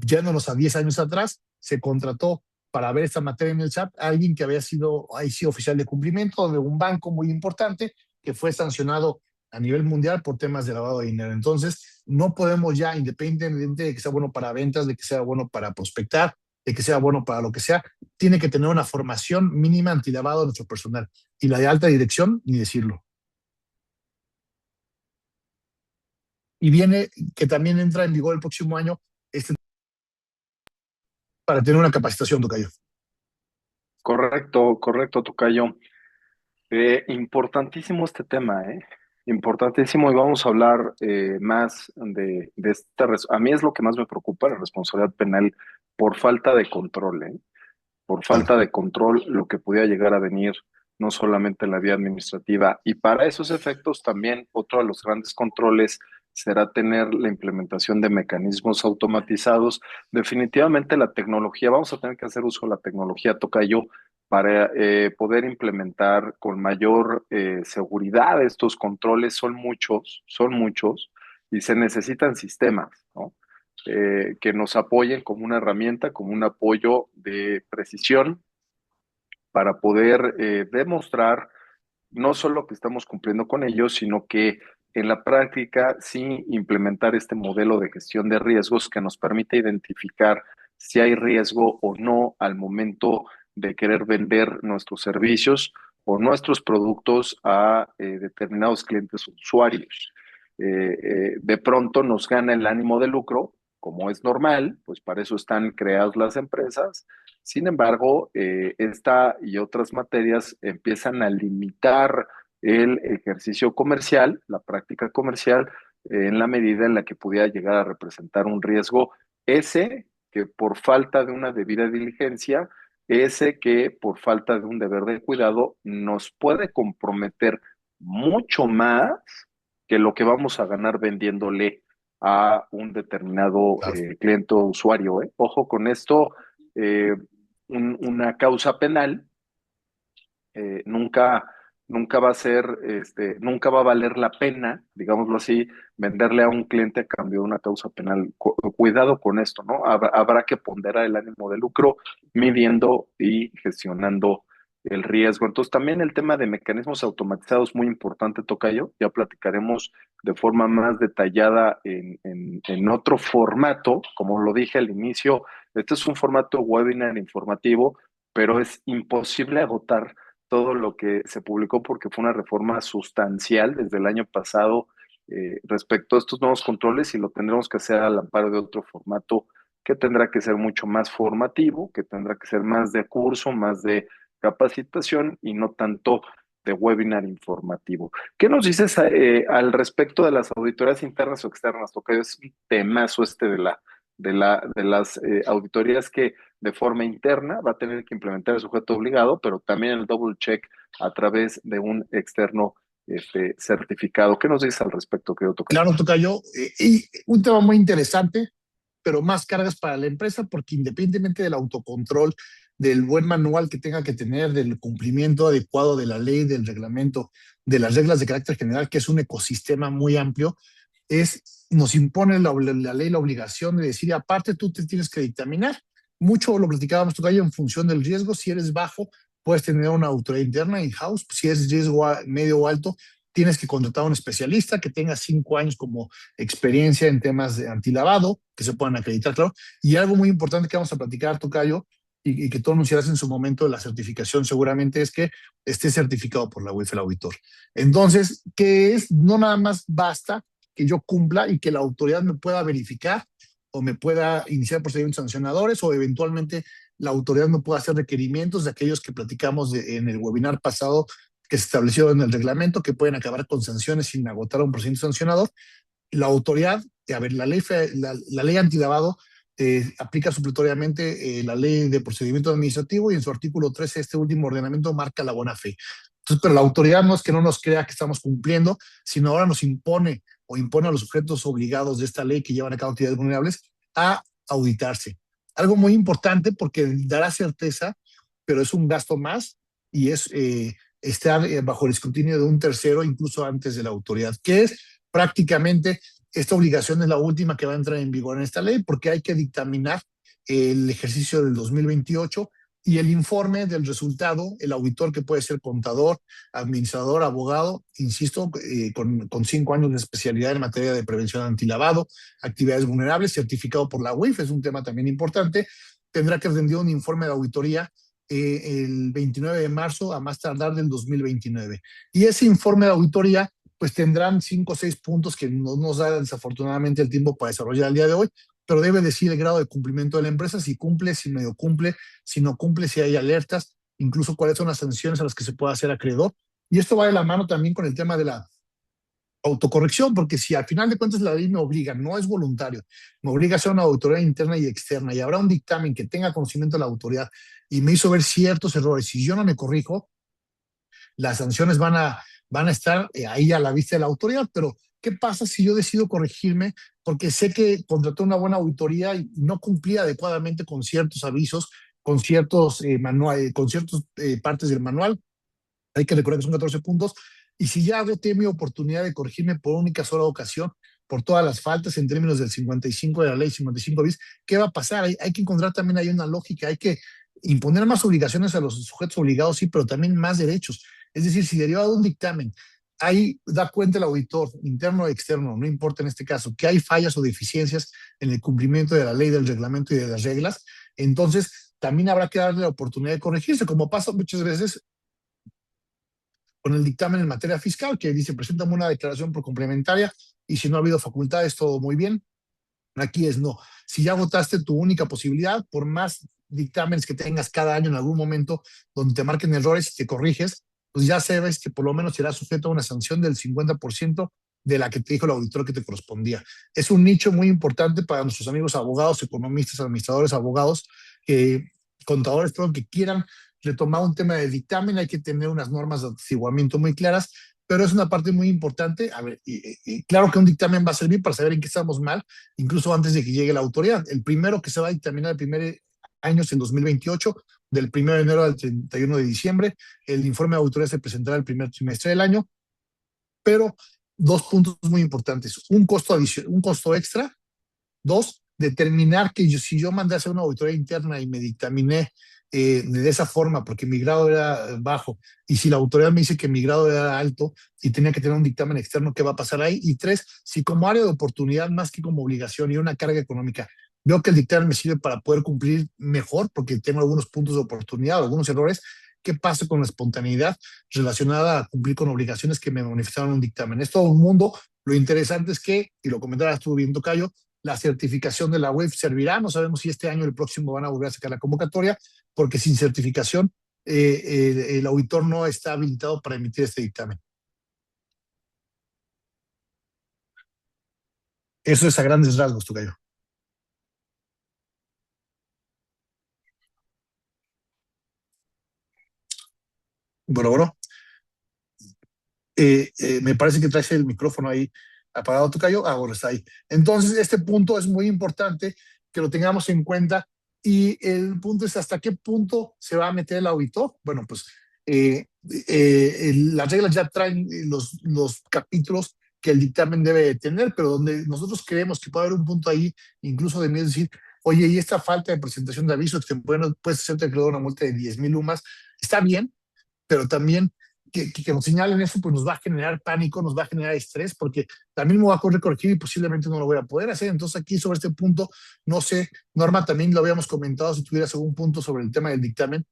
yéndonos a 10 años atrás, se contrató para ver esta materia en el SAT a alguien que había sido, ahí sí, oficial de cumplimiento de un banco muy importante que fue sancionado a nivel mundial por temas de lavado de dinero. Entonces, no podemos ya, independientemente de que sea bueno para ventas, de que sea bueno para prospectar, de que sea bueno para lo que sea, tiene que tener una formación mínima antilavado de nuestro personal. Y la de alta dirección, ni decirlo. Y viene que también entra en vigor el próximo año este, para tener una capacitación, Tocayo. Correcto, correcto, tocayo. Importantísimo este tema, ¿eh? Importantísimo y vamos a hablar más de esta. A mí es lo que más me preocupa, la responsabilidad penal por falta de control, ¿eh? Por Claro. falta de control, lo que pudiera llegar a venir no solamente en la vía administrativa. Y para esos efectos también otro de los grandes controles será tener la implementación de mecanismos automatizados. Definitivamente la tecnología, vamos a tener que hacer uso de la tecnología, tocayo, para poder implementar con mayor seguridad estos controles. Son muchos, y se necesitan sistemas, ¿no? Que nos apoyen como una herramienta, como un apoyo de precisión para poder demostrar no solo que estamos cumpliendo con ellos, sino que en la práctica sí implementar este modelo de gestión de riesgos que nos permite identificar si hay riesgo o no al momento de querer vender nuestros servicios o nuestros productos a determinados clientes o usuarios. De pronto nos gana el ánimo de lucro, como es normal, pues para eso están creadas las empresas. Sin embargo, esta y otras materias empiezan a limitar el ejercicio comercial, la práctica comercial, en la medida en la que pudiera llegar a representar un riesgo ese que por falta de una debida diligencia ese que por falta de un deber de cuidado nos puede comprometer mucho más que lo que vamos a ganar vendiéndole a un determinado Claro. cliente o usuario, ¿eh? Ojo con esto, eh, una causa penal nunca, nunca va a ser, nunca va a valer la pena, digámoslo así, venderle a un cliente a cambio de una causa penal. Cuidado con esto, ¿no? Habrá que ponderar el ánimo de lucro, midiendo y gestionando el riesgo. Entonces, también el tema de mecanismos automatizados muy importante, Tocayo. Ya platicaremos de forma más detallada en otro formato. Como lo dije al inicio, este es un formato webinar informativo, pero es imposible agotar todo lo que se publicó porque fue una reforma sustancial desde el año pasado respecto a estos nuevos controles y lo tendremos que hacer al amparo de otro formato que tendrá que ser mucho más formativo, que tendrá que ser más de curso, más de capacitación y no tanto de webinar informativo. ¿Qué nos dices al respecto de las auditorías internas o externas? Porque es un temazo este de las auditorías que de forma interna va a tener que implementar el sujeto obligado, pero también el double check a través de un externo certificado. ¿Qué nos dices al respecto, querido Tocayo? Claro, Tocayo, y un tema muy interesante, pero más cargas para la empresa, porque independientemente del autocontrol, del buen manual que tenga que tener, del cumplimiento adecuado de la ley, del reglamento, de las reglas de carácter general, que es un ecosistema muy amplio, nos impone la ley la obligación de decir, aparte tú te tienes que dictaminar. Mucho lo platicábamos, Tocayo, en función del riesgo. Si eres bajo, puedes tener una autoridad interna in-house. Si es riesgo medio o alto, tienes que contratar a un especialista que tenga 5 años como experiencia en temas de antilavado, que se puedan acreditar, claro. Y algo muy importante que vamos a platicar, Tocayo, y que tú anunciarás en su momento de la certificación seguramente, es que esté certificado por la UEF el auditor. Entonces, que es, no nada más basta que yo cumpla y que la autoridad me pueda verificar o me pueda iniciar procedimientos sancionadores o eventualmente la autoridad me pueda hacer requerimientos de aquellos que platicamos en el webinar pasado que se estableció en el reglamento, que pueden acabar con sanciones sin agotar un procedimiento sancionador. La autoridad, a ver, la ley antilavado aplica supletoriamente la ley de procedimiento administrativo y en su artículo 13 este último ordenamiento marca la buena fe. Entonces, pero la autoridad no es que no nos crea que estamos cumpliendo, sino ahora nos impone o impone a los sujetos obligados de esta ley que llevan a cabo actividades vulnerables a auditarse. Algo muy importante porque dará certeza, pero es un gasto más y es estar bajo el escrutinio de un tercero, incluso antes de la autoridad, que es prácticamente esta obligación es la última que va a entrar en vigor en esta ley porque hay que dictaminar el ejercicio del 2028 y el informe del resultado, el auditor que puede ser contador, administrador, abogado, insisto, con 5 años de especialidad en materia de prevención antilavado, actividades vulnerables, certificado por la UIF, es un tema también importante, tendrá que rendir un informe de auditoría el 29 de marzo a más tardar del 2029. Y ese informe de auditoría pues tendrán 5 o 6 puntos que no nos da desafortunadamente el tiempo para desarrollar el día de hoy, pero debe decir el grado de cumplimiento de la empresa, si cumple, si medio cumple, si no cumple, si hay alertas, incluso cuáles son las sanciones a las que se puede hacer acreedor. Y esto va de la mano también con el tema de la autocorrección, porque si al final de cuentas la ley me obliga, no es voluntario, me obliga a hacer una auditoría interna y externa y habrá un dictamen que tenga conocimiento de la autoridad y me hizo ver ciertos errores, si yo no me corrijo, las sanciones van a estar ahí a la vista de la autoridad, pero ¿qué pasa si yo decido corregirme porque sé que contraté una buena auditoría y no cumplía adecuadamente con ciertos avisos, con ciertos, con ciertas partes del manual? Hay que recordar que son 14 puntos. Y si ya agoté mi oportunidad de corregirme por única sola ocasión, por todas las faltas en términos del 55 de la ley 55 bis, ¿qué va a pasar? Hay que encontrar también ahí una lógica, hay que imponer más obligaciones a los sujetos obligados, sí, pero también más derechos. Es decir, si derivado de un dictamen, ahí da cuenta el auditor, interno o externo, no importa en este caso, que hay fallas o deficiencias en el cumplimiento de la ley, del reglamento y de las reglas, entonces también habrá que darle la oportunidad de corregirse, como pasa muchas veces con el dictamen en materia fiscal, que dice, preséntame una declaración por complementaria y si no ha habido facultades, todo muy bien. Aquí es no. Si ya votaste tu única posibilidad, por más dictámenes que tengas cada año en algún momento donde te marquen errores y te corriges, pues ya sabes que por lo menos será sujeto a una sanción del 50% de la que te dijo el auditor que te correspondía. Es un nicho muy importante para nuestros amigos abogados, economistas, administradores, abogados, que contadores, pero que quieran retomar un tema de dictamen, hay que tener unas normas de atestiguamiento muy claras, pero es una parte muy importante. A ver, y claro que un dictamen va a servir para saber en qué estamos mal, incluso antes de que llegue la autoridad. El primero que se va a dictaminar el primer año es en 2028, del 1 de enero al 31 de diciembre. El informe de auditoría se presentará el primer trimestre del año, pero dos puntos muy importantes: un costo adicional, un costo extra. Dos, determinar que si yo mandé a hacer una auditoría interna y me dictaminé de esa forma porque mi grado era bajo, y si la autoridad me dice que mi grado era alto y tenía que tener un dictamen externo, ¿qué va a pasar ahí? Y tres, si como área de oportunidad más que como obligación y una carga económica, veo que el dictamen me sirve para poder cumplir mejor porque tengo algunos puntos de oportunidad, algunos errores, ¿qué pasa con la espontaneidad relacionada a cumplir con obligaciones que me manifestaron en un dictamen? Es todo un mundo. Lo interesante es que, y lo comentabas tú bien, Tocayo, la certificación de la UEF servirá. No sabemos si este año o el próximo van a volver a sacar la convocatoria, porque sin certificación el auditor no está habilitado para emitir este dictamen. Eso es a grandes rasgos, Tocayo. Bueno, me parece que traes el micrófono ahí apagado, Tocayo. Ahora está ahí. Entonces, este punto es muy importante que lo tengamos en cuenta. Y el punto es hasta qué punto se va a meter el auditor. Bueno, pues las reglas ya traen los capítulos que el dictamen debe de tener, pero donde nosotros creemos que puede haber un punto ahí, incluso de mí, es decir, oye, y esta falta de presentación de aviso extemporáneo puede ser acreedor a una multa de 10,000 UMAS, está bien, pero también que nos señalen eso, pues nos va a generar pánico, nos va a generar estrés, porque también me va a corregir y posiblemente no lo voy a poder hacer. Entonces aquí sobre este punto, no sé, Norma, también lo habíamos comentado, si tuvieras algún punto sobre el tema del dictamen.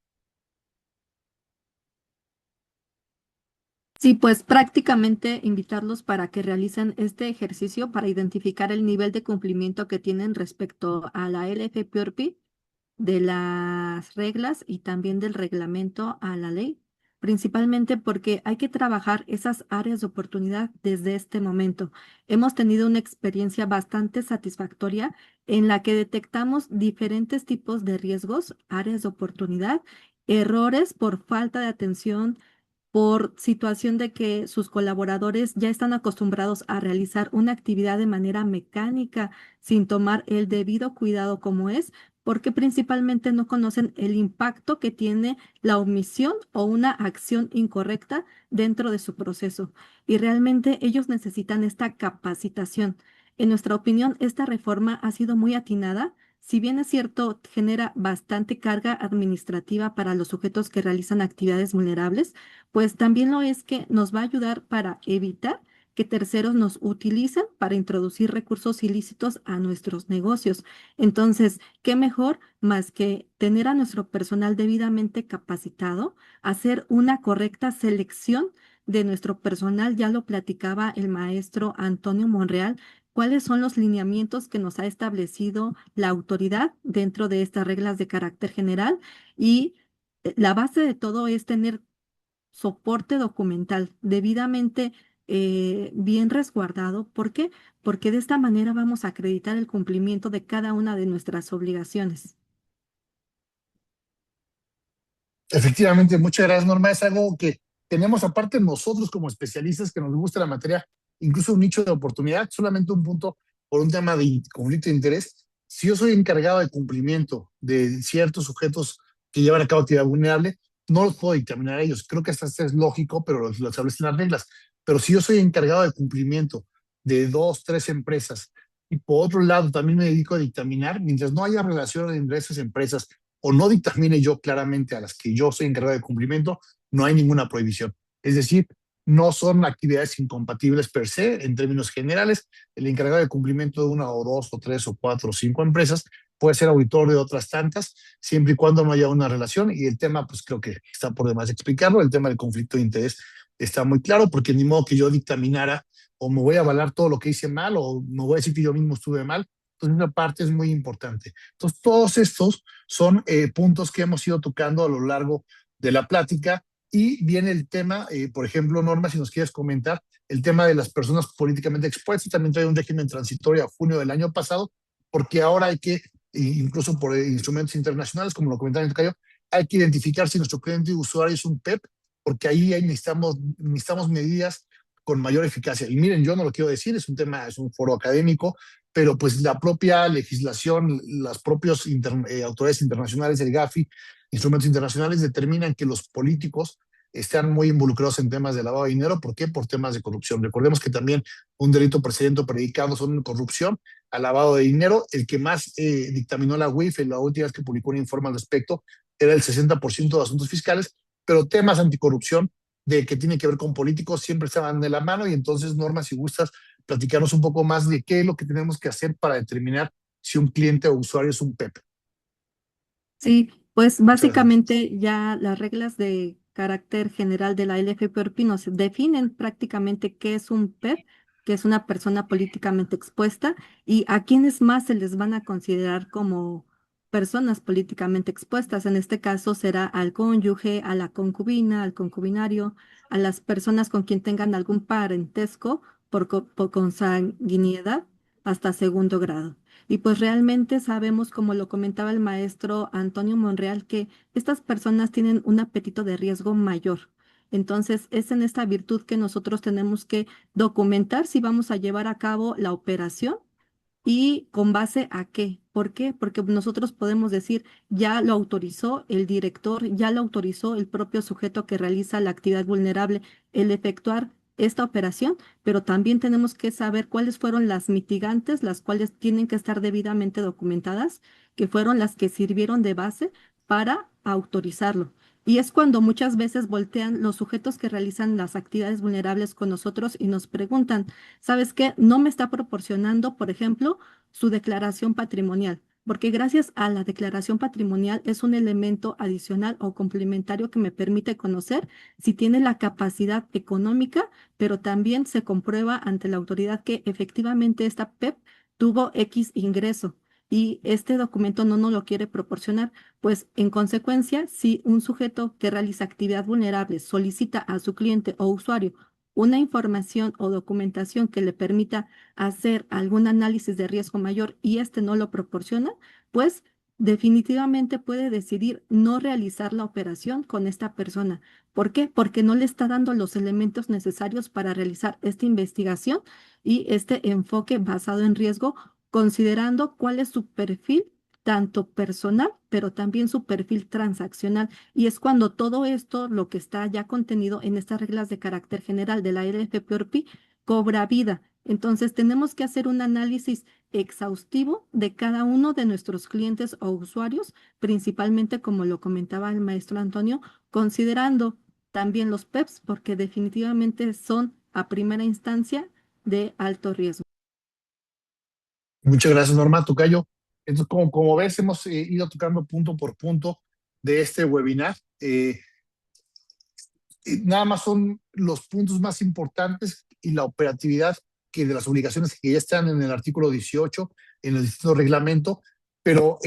Sí, pues prácticamente invitarlos para que realicen este ejercicio para identificar el nivel de cumplimiento que tienen respecto a la LFPORPI, de las reglas y también del reglamento a la ley, principalmente porque hay que trabajar esas áreas de oportunidad desde este momento. Hemos tenido una experiencia bastante satisfactoria en la que detectamos diferentes tipos de riesgos, áreas de oportunidad, errores por falta de atención, por situación de que sus colaboradores ya están acostumbrados a realizar una actividad de manera mecánica sin tomar el debido cuidado como es, porque principalmente no conocen el impacto que tiene la omisión o una acción incorrecta dentro de su proceso. Y realmente ellos necesitan esta capacitación. En nuestra opinión, esta reforma ha sido muy atinada. Si bien es cierto, genera bastante carga administrativa para los sujetos que realizan actividades vulnerables, pues también lo es que nos va a ayudar para evitar que terceros nos utilicen para introducir recursos ilícitos a nuestros negocios. Entonces, ¿qué mejor más que tener a nuestro personal debidamente capacitado, hacer una correcta selección de nuestro personal? Ya lo platicaba el maestro Antonio Monreal. ¿Cuáles son los lineamientos que nos ha establecido la autoridad dentro de estas reglas de carácter general? Y la base de todo es tener soporte documental debidamente bien resguardado. ¿Por qué? Porque de esta manera vamos a acreditar el cumplimiento de cada una de nuestras obligaciones. Efectivamente, muchas gracias, Norma. Es algo que tenemos aparte nosotros como especialistas que nos gusta la materia, incluso un nicho de oportunidad, solamente un punto por un tema de conflicto de interés. Si yo soy encargado de cumplimiento de ciertos sujetos que llevan a cabo actividad vulnerable, no los puedo dictaminar a ellos. Creo que hasta es lógico, pero lo establecen las reglas. Pero si yo soy encargado de cumplimiento de dos, tres empresas, y por otro lado también me dedico a dictaminar, mientras no haya relación entre esas empresas o no dictamine yo claramente a las que yo soy encargado de cumplimiento, no hay ninguna prohibición. Es decir, no son actividades incompatibles per se en términos generales. El encargado de cumplimiento de una o dos o tres o cuatro o cinco empresas puede ser auditor de otras tantas, siempre y cuando no haya una relación. Y el tema, pues creo que está por demás explicarlo. El tema del conflicto de interés está muy claro, porque ni modo que yo dictaminara o me voy a avalar todo lo que hice mal o me voy a decir que yo mismo estuve mal. Entonces, una parte es muy importante. Entonces, todos estos son puntos que hemos ido tocando a lo largo de la plática. Y viene el tema, por ejemplo, Norma, si nos quieres comentar, el tema de las personas políticamente expuestas. También trae un régimen transitorio a junio del año pasado, porque ahora hay que incluso por instrumentos internacionales, como lo comentaba el tocayo. Hay que identificar si nuestro cliente usuario es un PEP, porque ahí necesitamos medidas con mayor eficacia. Y miren, yo no lo quiero decir, es un tema, es un foro académico, pero pues la propia legislación, las propias autoridades internacionales, el GAFI, instrumentos internacionales, determinan que los políticos están muy involucrados en temas de lavado de dinero. ¿Por qué? Por temas de corrupción. Recordemos que también un delito precedente o predicado son corrupción a lavado de dinero. El que más dictaminó la UIF, la última vez que publicó un informe al respecto, era el 60% de asuntos fiscales, pero temas anticorrupción de que tiene que ver con políticos siempre estaban de la mano. Y entonces, Norma, si gustas platicarnos un poco más de qué es lo que tenemos que hacer para determinar si un cliente o usuario es un PEP. Sí, pues Muchas gracias. básicamente ya las reglas de carácter general de la LFPORPI nos definen prácticamente qué es un PEP, que es una persona políticamente expuesta, y a quiénes más se les van a considerar como personas políticamente expuestas. En este caso será al cónyuge, a la concubina, al concubinario, a las personas con quien tengan algún parentesco por consanguinidad hasta segundo grado. Y pues realmente sabemos, como lo comentaba el maestro Antonio Monreal, que estas personas tienen un apetito de riesgo mayor. Entonces, es en esta virtud que nosotros tenemos que documentar si vamos a llevar a cabo la operación y con base a qué. ¿Por qué? Porque nosotros podemos decir, ya lo autorizó el director, ya lo autorizó el propio sujeto que realiza la actividad vulnerable, el efectuar esta operación, pero también tenemos que saber cuáles fueron las mitigantes, las cuales tienen que estar debidamente documentadas, que fueron las que sirvieron de base para autorizarlo. Y es cuando muchas veces voltean los sujetos que realizan las actividades vulnerables con nosotros y nos preguntan, ¿sabes qué? No me está proporcionando, por ejemplo, su declaración patrimonial, porque gracias a la declaración patrimonial es un elemento adicional o complementario que me permite conocer si tiene la capacidad económica, pero también se comprueba ante la autoridad que efectivamente esta PEP tuvo X ingreso. Y este documento no nos lo quiere proporcionar, pues en consecuencia, si un sujeto que realiza actividad vulnerable solicita a su cliente o usuario una información o documentación que le permita hacer algún análisis de riesgo mayor y este no lo proporciona, pues definitivamente puede decidir no realizar la operación con esta persona. ¿Por qué? Porque no le está dando los elementos necesarios para realizar esta investigación y este enfoque basado en riesgo, considerando cuál es su perfil tanto personal, pero también su perfil transaccional. Y es cuando todo esto, lo que está ya contenido en estas reglas de carácter general de la LFPORPI, cobra vida. Entonces, tenemos que hacer un análisis exhaustivo de cada uno de nuestros clientes o usuarios, principalmente, como lo comentaba el maestro Antonio, considerando también los PEPs, porque definitivamente son a primera instancia de alto riesgo. Muchas gracias, Norma. Tocayo. Entonces, como ves, hemos ido tocando punto por punto de este webinar. Nada más son los puntos más importantes y la operatividad que de las obligaciones que ya están en el artículo 18, en el distinto reglamento, pero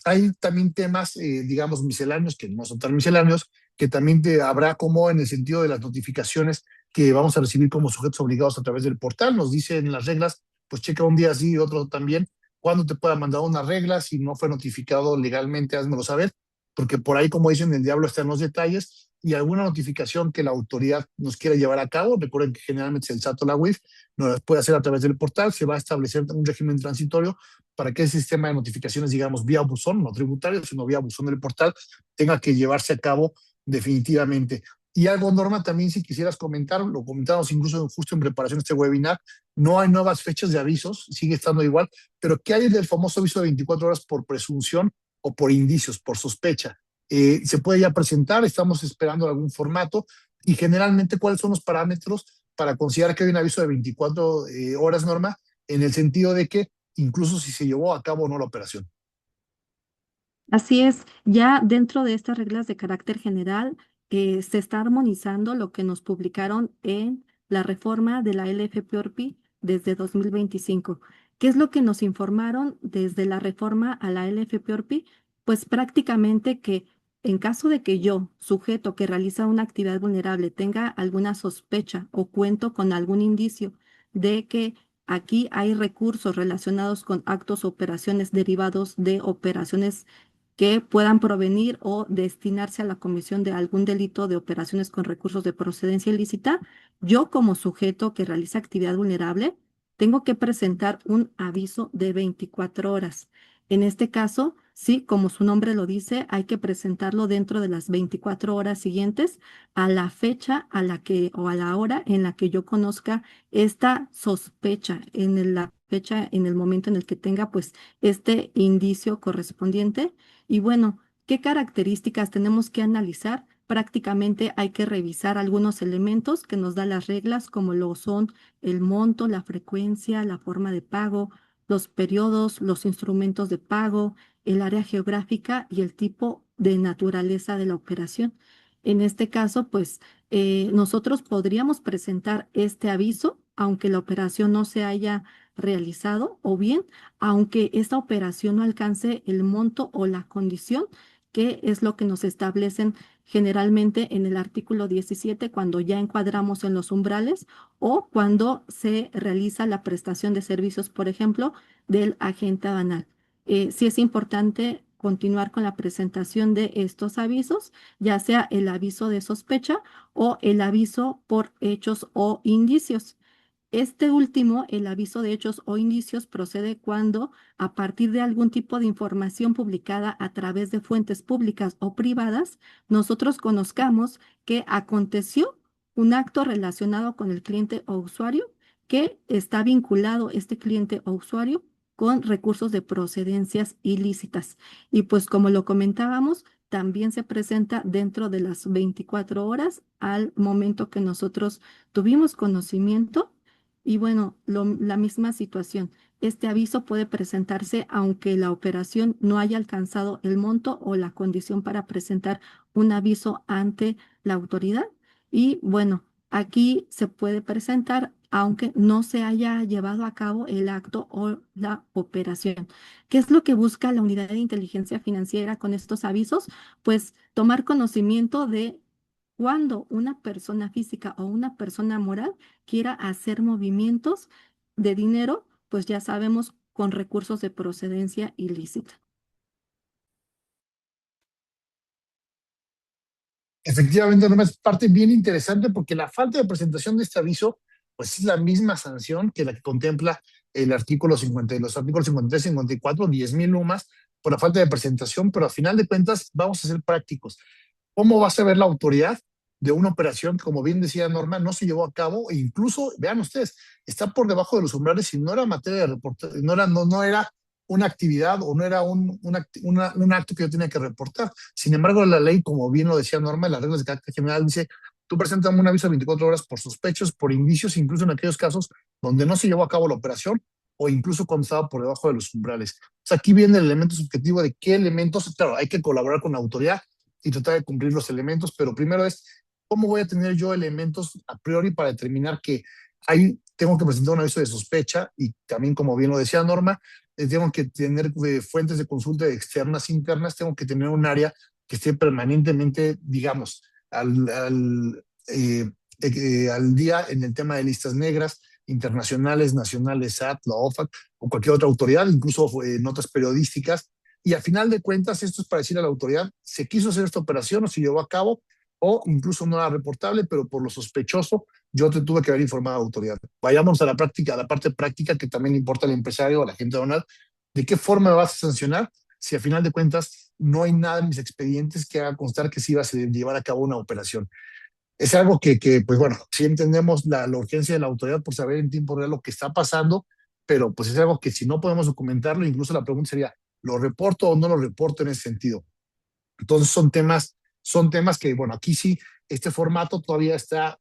hay también temas, digamos, misceláneos, que no son tan misceláneos, que también habrá como en el sentido de las notificaciones que vamos a recibir como sujetos obligados a través del portal. Nos dicen las reglas, pues checa un día así y otro también, cuándo te pueda mandar una regla, si no fue notificado legalmente, házmelo saber, porque por ahí, como dicen, el diablo está en los detalles, y alguna notificación que la autoridad nos quiera llevar a cabo. Recuerden que generalmente es el SAT o la UIF, nos las puede hacer a través del portal. Se va a establecer un régimen transitorio para que el sistema de notificaciones, digamos, vía buzón, no tributario, sino vía buzón del portal, tenga que llevarse a cabo definitivamente. Y algo, Norma, también si quisieras comentar, lo comentamos incluso justo en preparación de este webinar, no hay nuevas fechas de avisos, sigue estando igual, pero ¿qué hay del famoso aviso de 24 horas por presunción o por indicios, por sospecha? Se puede ya presentar, estamos esperando algún formato y generalmente cuáles son los parámetros para considerar que hay un aviso de 24 horas, Norma, en el sentido de que incluso si se llevó a cabo o no la operación. Así es, ya dentro de estas reglas de carácter general se está armonizando lo que nos publicaron en la reforma de la LFPORPI desde 2025. ¿Qué es lo que nos informaron desde la reforma a la LFPORPI? Pues prácticamente que en caso de que yo, sujeto que realiza una actividad vulnerable, tenga alguna sospecha o cuento con algún indicio de que Aquí hay recursos relacionados con actos o operaciones derivados de operaciones que puedan provenir o destinarse a la comisión de algún delito de operaciones con recursos de procedencia ilícita. Yo, como sujeto que realiza actividad vulnerable, tengo que presentar un aviso de 24 horas. En este caso, sí, como su nombre lo dice, hay que presentarlo dentro de las 24 horas siguientes a la fecha a la que o a la hora en la que yo conozca esta sospecha, la fecha, en el momento en el que tenga pues este indicio correspondiente. Y bueno, ¿qué características tenemos que analizar? Prácticamente hay que revisar algunos elementos que nos dan las reglas, como lo son el monto, la frecuencia, la forma de pago, los periodos, los instrumentos de pago, el área geográfica y el tipo de naturaleza de la operación. En este caso, pues nosotros podríamos presentar este aviso, aunque la operación no se haya realizado, o bien, aunque esta operación no alcance el monto o la condición, que es lo que nos establecen generalmente en el artículo 17 cuando ya encuadramos en los umbrales o cuando se realiza la prestación de servicios, por ejemplo, del agente aduanal. Sí es importante continuar con la presentación de estos avisos, ya sea el aviso de sospecha o el aviso por hechos o indicios. Este último, el aviso de hechos o indicios, procede cuando, a partir de algún tipo de información publicada a través de fuentes públicas o privadas, nosotros conozcamos que aconteció un acto relacionado con el cliente o usuario, que está vinculado este cliente o usuario con recursos de procedencias ilícitas. Y pues como lo comentábamos, también se presenta dentro de las 24 horas al momento que nosotros tuvimos conocimiento. Y bueno, la misma situación. Este aviso puede presentarse aunque la operación no haya alcanzado el monto o la condición para presentar un aviso ante la autoridad. Y bueno, aquí se puede presentar aunque no se haya llevado a cabo el acto o la operación. ¿Qué es lo que busca la unidad de inteligencia financiera con estos avisos? Pues tomar conocimiento de cuando una persona física o una persona moral quiera hacer movimientos de dinero, pues ya sabemos, con recursos de procedencia ilícita. Efectivamente, Norma, es parte bien interesante porque la falta de presentación de este aviso, pues es la misma sanción que la que contempla el artículo 50, los artículos 53, 54, 10,000 UMAS por la falta de presentación, pero a final de cuentas vamos a ser prácticos. ¿Cómo va a saber la autoridad de una operación que, como bien decía Norma, no se llevó a cabo e incluso, vean ustedes, está por debajo de los umbrales y no era materia de reporte, no era una actividad o no era un acto que yo tenía que reportar? Sin embargo, la ley, como bien lo decía Norma, las reglas de carácter general dice, tú presentas un aviso de 24 horas por sospechos, por indicios, incluso en aquellos casos donde no se llevó a cabo la operación o incluso cuando estaba por debajo de los umbrales. O sea, aquí viene el elemento subjetivo de qué elementos, claro, hay que colaborar con la autoridad y tratar de cumplir los elementos, pero primero es, ¿cómo voy a tener yo elementos a priori para determinar que tengo que presentar un aviso de sospecha? Y también, como bien lo decía Norma, tengo que tener fuentes de consulta externas, internas, tengo que tener un área que esté permanentemente, digamos, al día en el tema de listas negras, internacionales, nacionales, SAT, la OFAC o cualquier otra autoridad, incluso notas periodísticas. Y al final de cuentas, esto es para decir a la autoridad, se quiso hacer esta operación o se llevó a cabo, o incluso no era reportable, pero por lo sospechoso, yo te tuve que haber informado a la autoridad. Vayamos a la práctica, a la parte práctica que también importa al empresario o a la gente aduanal. ¿De qué forma me vas a sancionar si al final de cuentas no hay nada en mis expedientes que haga constar que sí ibas a llevar a cabo una operación? Es algo pues bueno, sí entendemos la urgencia de la autoridad por saber en tiempo real lo que está pasando, pero pues es algo que si no podemos documentarlo, incluso la pregunta sería, ¿lo reporto o no lo reporto en ese sentido? Entonces son temas que, bueno, aquí sí, este formato todavía está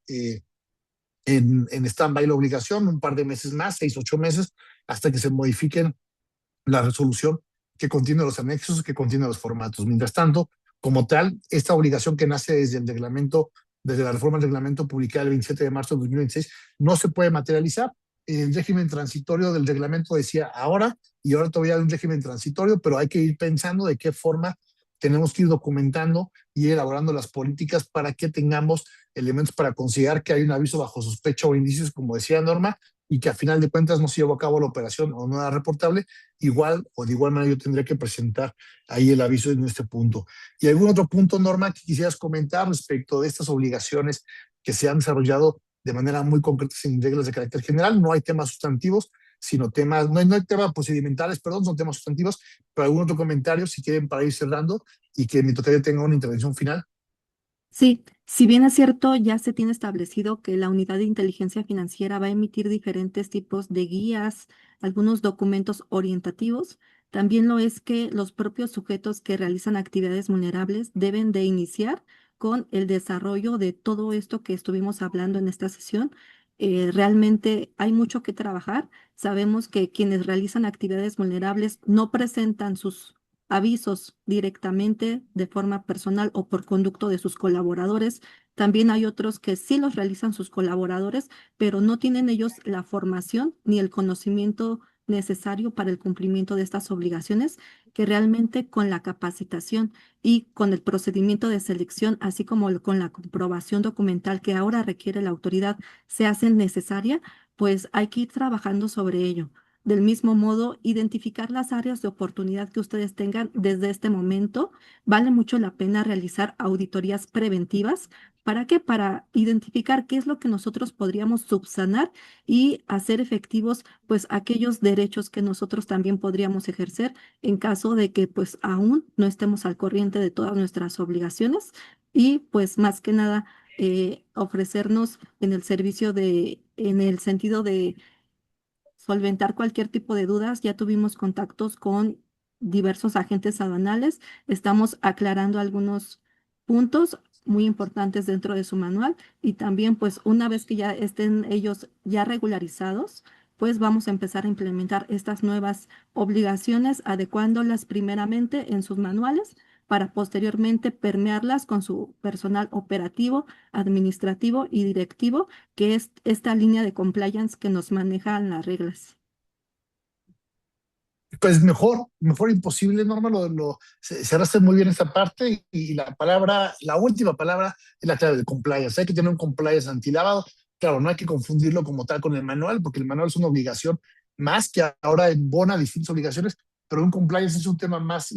en stand-by la obligación, un par de meses más, 6, 8 meses, hasta que se modifiquen la resolución que contiene los anexos, que contiene los formatos. Mientras tanto, como tal, esta obligación que nace desde el reglamento, desde la reforma del reglamento publicada el 27 de marzo de 2026, no se puede materializar. El régimen transitorio del reglamento decía ahora, y ahora todavía hay un régimen transitorio, pero hay que ir pensando de qué forma tenemos que ir documentando y elaborando las políticas para que tengamos elementos para considerar que hay un aviso bajo sospecha o indicios, como decía Norma, y que a final de cuentas no se llevó a cabo la operación o no era reportable, igual o de igual manera yo tendría que presentar ahí el aviso en este punto. ¿Y algún otro punto, Norma, que quisieras comentar respecto de estas obligaciones que se han desarrollado de manera muy concreta en reglas de carácter general? No hay temas sustantivos, sino temas, no hay temas procedimentales, perdón, son temas sustantivos, pero algún otro comentario si quieren para ir cerrando y que mi tocayo tenga una intervención final. Sí, si bien es cierto, ya se tiene establecido que la unidad de inteligencia financiera va a emitir diferentes tipos de guías, algunos documentos orientativos, también lo es que los propios sujetos que realizan actividades vulnerables deben de iniciar con el desarrollo de todo esto que estuvimos hablando en esta sesión. Realmente hay mucho que trabajar. Sabemos que quienes realizan actividades vulnerables no presentan sus avisos directamente de forma personal o por conducto de sus colaboradores. También hay otros que sí los realizan sus colaboradores, pero no tienen ellos la formación ni el conocimiento necesario para el cumplimiento de estas obligaciones, que realmente con la capacitación y con el procedimiento de selección, así como con la comprobación documental que ahora requiere la autoridad, se hacen necesaria, pues hay que ir trabajando sobre ello. Del mismo modo, identificar las áreas de oportunidad que ustedes tengan desde este momento. Vale mucho la pena realizar auditorías preventivas. ¿Para qué? Para identificar qué es lo que nosotros podríamos subsanar y hacer efectivos, pues, aquellos derechos que nosotros también podríamos ejercer en caso de que, pues, aún no estemos al corriente de todas nuestras obligaciones y, pues, más que nada, ofrecernos en el servicio en el sentido de solventar cualquier tipo de dudas. Ya tuvimos contactos con diversos agentes aduanales. Estamos aclarando algunos puntos muy importantes dentro de su manual y también pues una vez que ya estén ellos ya regularizados, pues vamos a empezar a implementar estas nuevas obligaciones, adecuándolas primeramente en sus manuales para posteriormente permearlas con su personal operativo, administrativo y directivo, que es esta línea de compliance que nos manejan las reglas. Pues mejor imposible, Norma, cerraste muy bien esta parte y la última palabra es la clave de compliance. Hay que tener un compliance antilavado. Claro, no hay que confundirlo como tal con el manual, porque el manual es una obligación más que ahora embona distintas obligaciones, pero un compliance es un tema más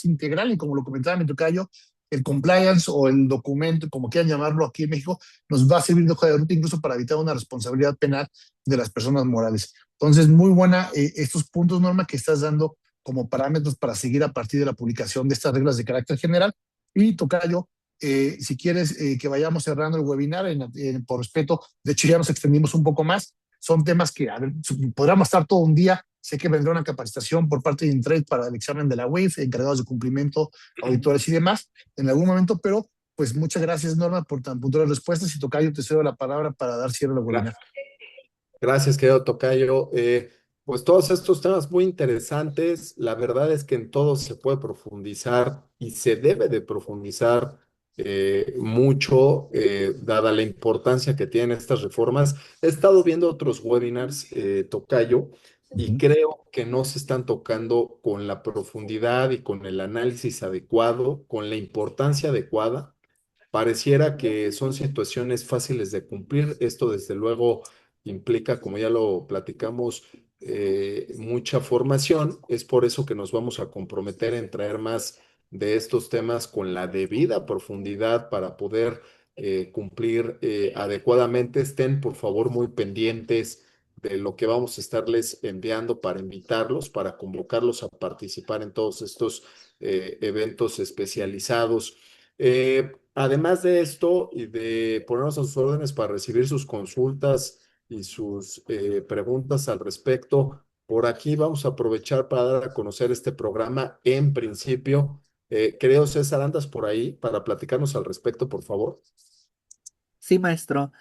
integral y como lo comentaba mi tocayo, el compliance o el documento, como quieran llamarlo aquí en México, nos va a servir de hoja de ruta incluso para evitar una responsabilidad penal de las personas morales. Entonces, muy buena estos puntos, Norma, que estás dando como parámetros para seguir a partir de la publicación de estas reglas de carácter general. Y tocayo, si quieres que vayamos cerrando el webinar, por respeto, de hecho ya nos extendimos un poco más, son temas que a ver, podríamos estar todo un día, sé que vendrá una capacitación por parte de Intrade para el examen de la WAIF, encargados de cumplimiento, auditores y demás, en algún momento, pero pues muchas gracias, Norma, por tan puntuales respuestas y tocayo, te cedo la palabra para dar cierre al webinar. Gracias, querido tocayo. Pues todos estos temas muy interesantes, la verdad es que en todos se puede profundizar y se debe de profundizar mucho, dada la importancia que tienen estas reformas. He estado viendo otros webinars, tocayo, y creo que no se están tocando con la profundidad y con el análisis adecuado, con la importancia adecuada. Pareciera que son situaciones fáciles de cumplir. Esto, desde luego, implica, como ya lo platicamos, mucha formación. Es por eso que nos vamos a comprometer en traer más de estos temas con la debida profundidad para poder cumplir adecuadamente. Estén, por favor, muy pendientes de lo que vamos a estarles enviando para invitarlos, para convocarlos a participar en todos estos eventos especializados. Además de esto y de ponernos a sus órdenes para recibir sus consultas y sus preguntas al respecto, por aquí vamos a aprovechar para dar a conocer este programa en principio. Querido César, ¿andas por ahí para platicarnos al respecto, por favor? Sí, maestro.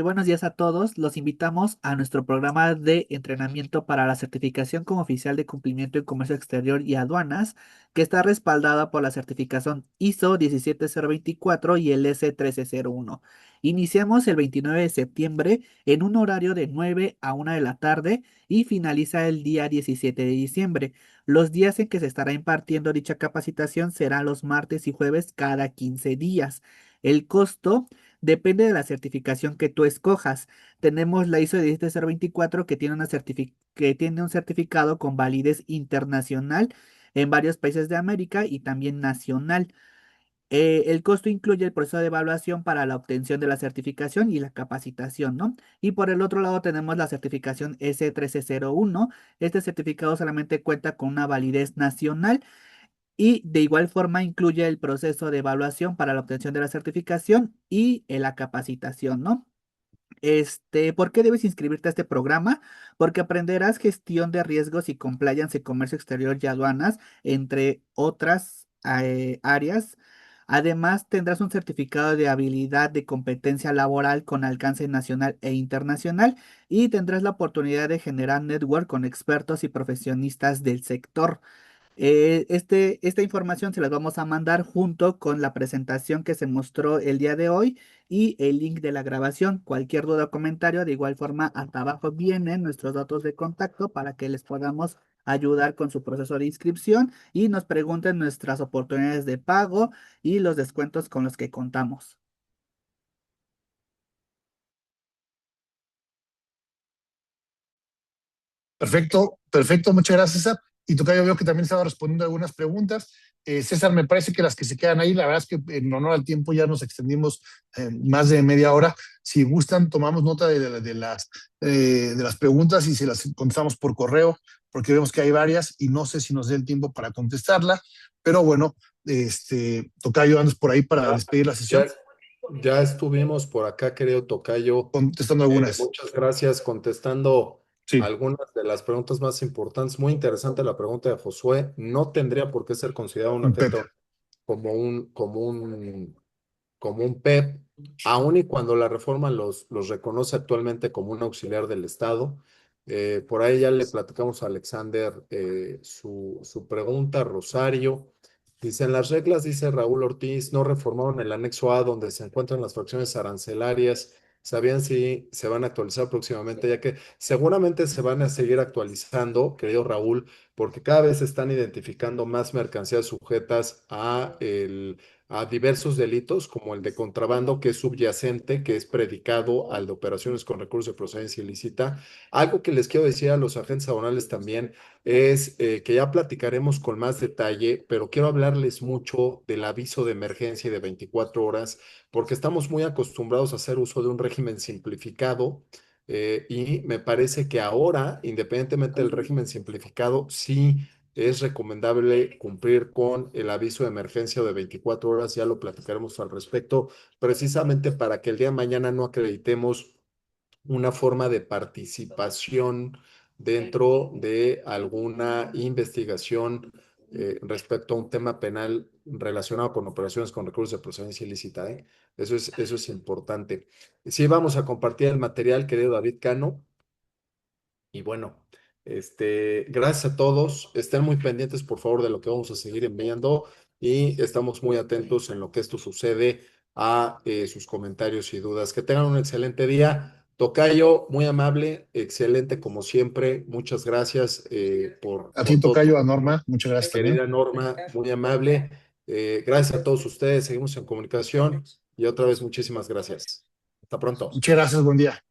Buenos días a todos. Los invitamos a nuestro programa de entrenamiento para la certificación como oficial de cumplimiento en comercio exterior y aduanas, que está respaldada por la certificación ISO 17024 y el S1301. Iniciamos el 29 de septiembre en un horario de 9 a 1 de la tarde y finaliza el día 17 de diciembre. Los días en que se estará impartiendo dicha capacitación serán los martes y jueves cada 15 días. El costo Depende de la certificación que tú escojas. Tenemos la ISO 17024 que tiene que tiene un certificado con validez internacional en varios países de América y también nacional. El costo incluye el proceso de evaluación para la obtención de la certificación y la capacitación, ¿no? Y por el otro lado tenemos la certificación S1301. Este certificado solamente cuenta con una validez nacional y de igual forma incluye el proceso de evaluación para la obtención de la certificación y la capacitación, ¿no? ¿Por qué debes inscribirte a este programa? Porque aprenderás gestión de riesgos y compliance en comercio exterior y aduanas, entre otras áreas. Además, tendrás un certificado de habilidad de competencia laboral con alcance nacional e internacional y tendrás la oportunidad de generar network con expertos y profesionistas del sector. Esta información se las vamos a mandar junto con la presentación que se mostró el día de hoy y el link de la grabación. Cualquier duda o comentario, de igual forma, hasta abajo vienen nuestros datos de contacto para que les podamos ayudar con su proceso de inscripción y nos pregunten nuestras oportunidades de pago y los descuentos con los que contamos. Perfecto, perfecto, muchas gracias, César. Y Tocayo, veo que también estaba respondiendo algunas preguntas. César, me parece que las que se quedan ahí, la verdad es que en honor al tiempo ya nos extendimos más de media hora. Si gustan, tomamos nota de las preguntas y se las contestamos por correo, porque vemos que hay varias y no sé si nos dé el tiempo para contestarla, pero bueno, Tocayo, andas por ahí para despedir la sesión, Ya estuvimos por acá, querido tocayo. contestando algunas. Muchas gracias contestando Sí, algunas de las preguntas más importantes. Muy interesante la pregunta de Josué. No tendría por qué ser considerado un Pepe. agente como un PEP, aun y cuando la reforma los reconoce actualmente como un auxiliar del Estado. Por ahí ya le platicamos a Alexander su pregunta, Rosario. Dice, en las reglas, dice Raúl Ortiz, no reformaron el anexo A donde se encuentran las fracciones arancelarias. ¿Sabían si se van a actualizar próximamente? Ya que seguramente se van a seguir actualizando, querido Raúl, porque cada vez se están identificando más mercancías sujetas a diversos delitos, como el de contrabando, que es subyacente, que es predicado al de operaciones con recursos de procedencia ilícita. Algo que les quiero decir a los agentes aduanales también es que ya platicaremos con más detalle, pero quiero hablarles mucho del aviso de emergencia de 24 horas, porque estamos muy acostumbrados a hacer uso de un régimen simplificado. Y me parece que ahora, independientemente del régimen simplificado, sí es recomendable cumplir con el aviso de emergencia de 24 horas, ya lo platicaremos al respecto, precisamente para que el día de mañana no acreditemos una forma de participación dentro de alguna investigación respecto a un tema penal relacionado con operaciones con recursos de procedencia ilícita, ¿eh? Eso es importante. Sí, vamos a compartir el material, querido David Cano. Y bueno, gracias a todos. Estén muy pendientes, por favor, de lo que vamos a seguir enviando y estamos muy atentos en lo que esto sucede a sus comentarios y dudas. Que tengan un excelente día. Tocayo, muy amable, excelente como siempre. Muchas gracias A ti, por todo. Tocayo, a Norma, muchas gracias también. Querida Norma, muy amable. Gracias a todos ustedes. Seguimos en comunicación y otra vez muchísimas gracias. Hasta pronto. Muchas gracias, buen día.